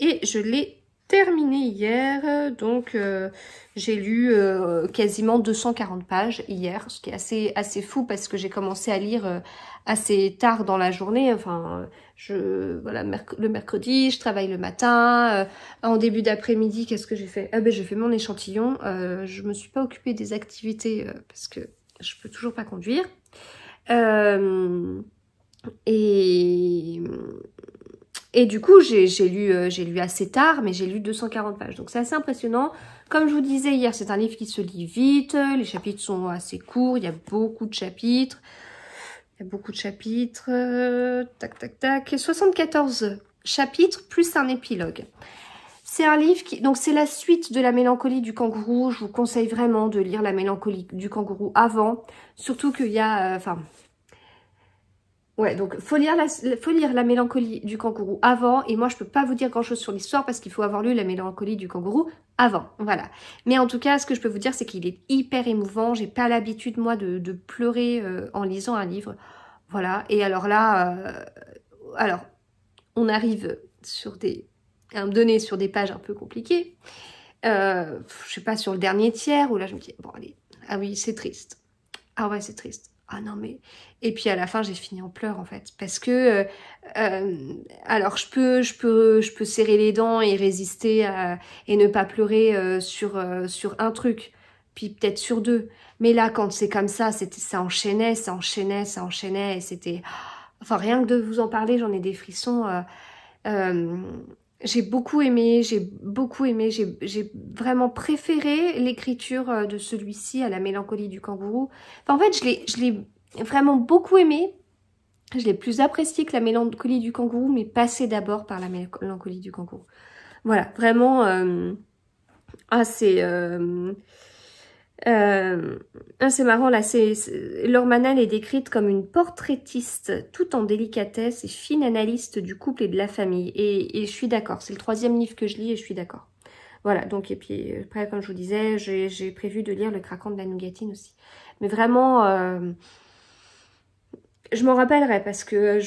Speaker 1: Et je l'ai terminé hier. Donc j'ai lu quasiment 240 pages hier, ce qui est assez fou parce que j'ai commencé à lire assez tard dans la journée. Enfin, voilà, le mercredi, je travaille le matin. En début d'après-midi, qu'est-ce que j'ai fait? Ah ben j'ai fait mon échantillon. Je me suis pas occupée des activités parce que je peux toujours pas conduire. Et du coup, j'ai lu assez tard, mais j'ai lu 240 pages. Donc c'est assez impressionnant. Comme je vous disais hier, c'est un livre qui se lit vite. Les chapitres sont assez courts. Il y a beaucoup de chapitres. Tac, tac, tac. 74 chapitres plus un épilogue. C'est un livre qui... Donc c'est la suite de La Mélancolie du kangourou. Je vous conseille vraiment de lire La Mélancolie du kangourou avant. Surtout qu'il y a... Ouais, donc faut lire la Mélancolie du kangourou avant. Et moi, je peux pas vous dire grand-chose sur l'histoire parce qu'il faut avoir lu La Mélancolie du kangourou avant. Voilà. Mais en tout cas, ce que je peux vous dire, c'est qu'il est hyper émouvant. J'ai pas l'habitude, moi, de pleurer en lisant un livre. Voilà. Et alors là, on arrive à me donner sur des pages un peu compliquées. Je sais pas, sur le dernier tiers, où là, je me dis, bon, allez, ah oui, c'est triste. Ah ouais, c'est triste. Ah non mais... Et puis à la fin, j'ai fini en pleurs en fait. Parce que... alors je peux serrer les dents et résister et ne pas pleurer sur un truc. Puis peut-être sur deux. Mais là, quand c'est comme ça, ça enchaînait. Et c'était... Enfin, rien que de vous en parler, j'en ai des frissons. J'ai beaucoup aimé, j'ai vraiment préféré l'écriture de celui-ci à La Mélancolie du kangourou. Enfin, en fait, je l'ai vraiment beaucoup aimé. Je l'ai plus apprécié que La Mélancolie du kangourou, mais passé d'abord par La Mélancolie du kangourou. Voilà, vraiment, c'est marrant là, Laure Manal est décrite comme une portraitiste tout en délicatesse et fine analyste du couple et de la famille. Et je suis d'accord, c'est le 3e livre que je lis et je suis d'accord. Voilà, donc et puis après comme je vous disais, j'ai prévu de lire Le Craquant de la Nougatine aussi. Mais vraiment, je m'en rappellerai parce que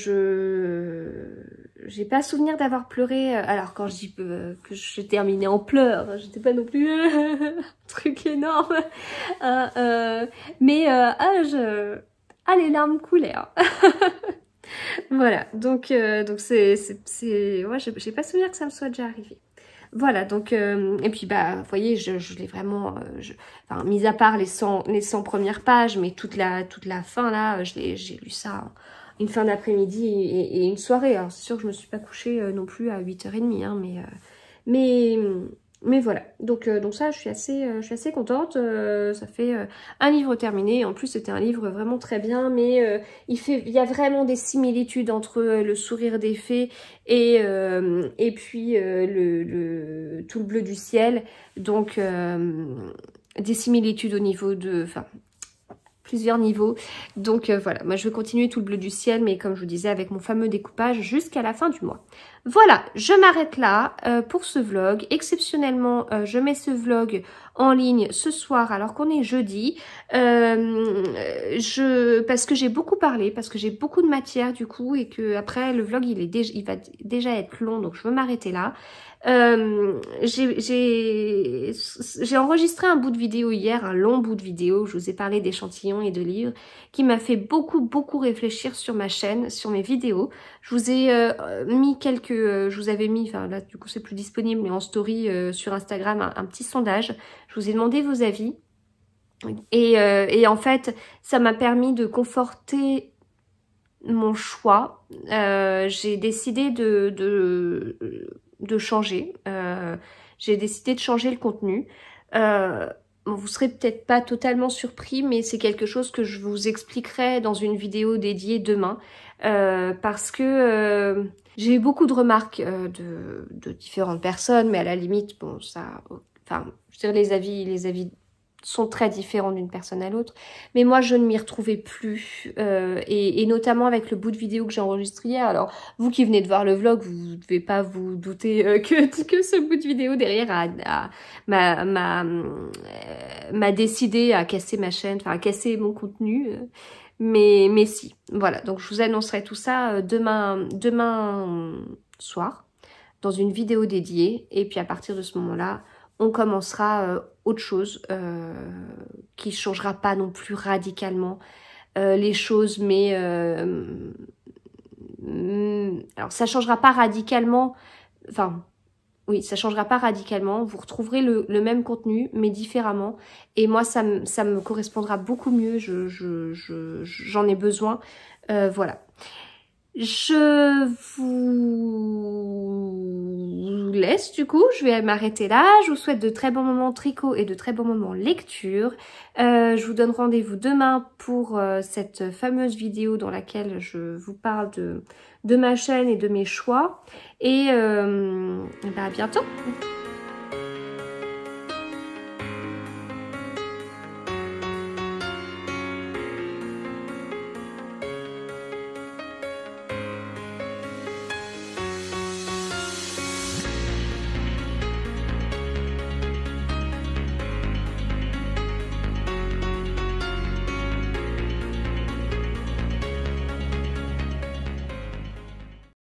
Speaker 1: j'ai pas souvenir d'avoir pleuré. Alors quand je dis que je terminais en pleurs, j'étais pas non plus un truc énorme. Mais les larmes coulaient. Hein. Voilà, donc ouais, j'ai pas souvenir que ça me soit déjà arrivé. Voilà, donc, et puis, bah, vous voyez, je l'ai vraiment, enfin, mis à part les 100 premières pages, mais toute la fin, là, j'ai lu ça une fin d'après-midi et une soirée. Alors, c'est sûr que je me suis pas couchée non plus à 8h30, hein, mais voilà. Donc ça, je suis assez contente. Ça fait un livre terminé. En plus, c'était un livre vraiment très bien, mais il y a vraiment des similitudes entre Le Sourire des Fées et puis Tout le bleu du ciel. Donc, des similitudes au niveau de... Enfin, plusieurs niveaux. Donc voilà, moi je vais continuer Tout le bleu du ciel, mais comme je vous disais, avec mon fameux découpage jusqu'à la fin du mois. Voilà, je m'arrête là pour ce vlog. Exceptionnellement, je mets ce vlog en ligne ce soir alors qu'on est jeudi. Parce que j'ai beaucoup parlé, parce que j'ai beaucoup de matière du coup, et que après le vlog il va déjà être long, donc je veux m'arrêter là. J'ai enregistré un bout de vidéo hier, un long bout de vidéo, je vous ai parlé d'échantillons et de livres, qui m'a fait beaucoup réfléchir sur ma chaîne, sur mes vidéos. Je vous ai mis je vous avais mis, enfin là du coup c'est plus disponible, mais en story sur Instagram, un petit sondage. Je vous ai demandé vos avis. Et en fait, ça m'a permis de conforter mon choix. J'ai décidé de changer. J'ai décidé de changer le contenu. Vous serez peut-être pas totalement surpris, mais c'est quelque chose que je vous expliquerai dans une vidéo dédiée demain. Parce que j'ai eu beaucoup de remarques de différentes personnes, mais à la limite, bon, ça... Enfin, je veux dire, les avis sont très différents d'une personne à l'autre, mais moi je ne m'y retrouvais plus, et notamment avec le bout de vidéo que j'ai enregistré hier. Alors vous qui venez de voir le vlog, vous ne devez pas vous douter que ce bout de vidéo derrière m'a décidé à casser ma chaîne, enfin à casser mon contenu, mais si, voilà. Donc je vous annoncerai tout ça demain soir dans une vidéo dédiée, et puis à partir de ce moment-là, on commencera autre chose qui changera pas non plus radicalement les choses, mais alors ça changera pas radicalement, enfin oui, ça changera pas radicalement, vous retrouverez le même contenu mais différemment, et moi ça me correspondra beaucoup mieux, j'en ai besoin, voilà. Je vous laisse du coup, je vais m'arrêter là. Je vous souhaite de très bons moments tricot et de très bons moments lecture. Je vous donne rendez-vous demain pour cette fameuse vidéo dans laquelle je vous parle de ma chaîne et de mes choix. Et à bientôt.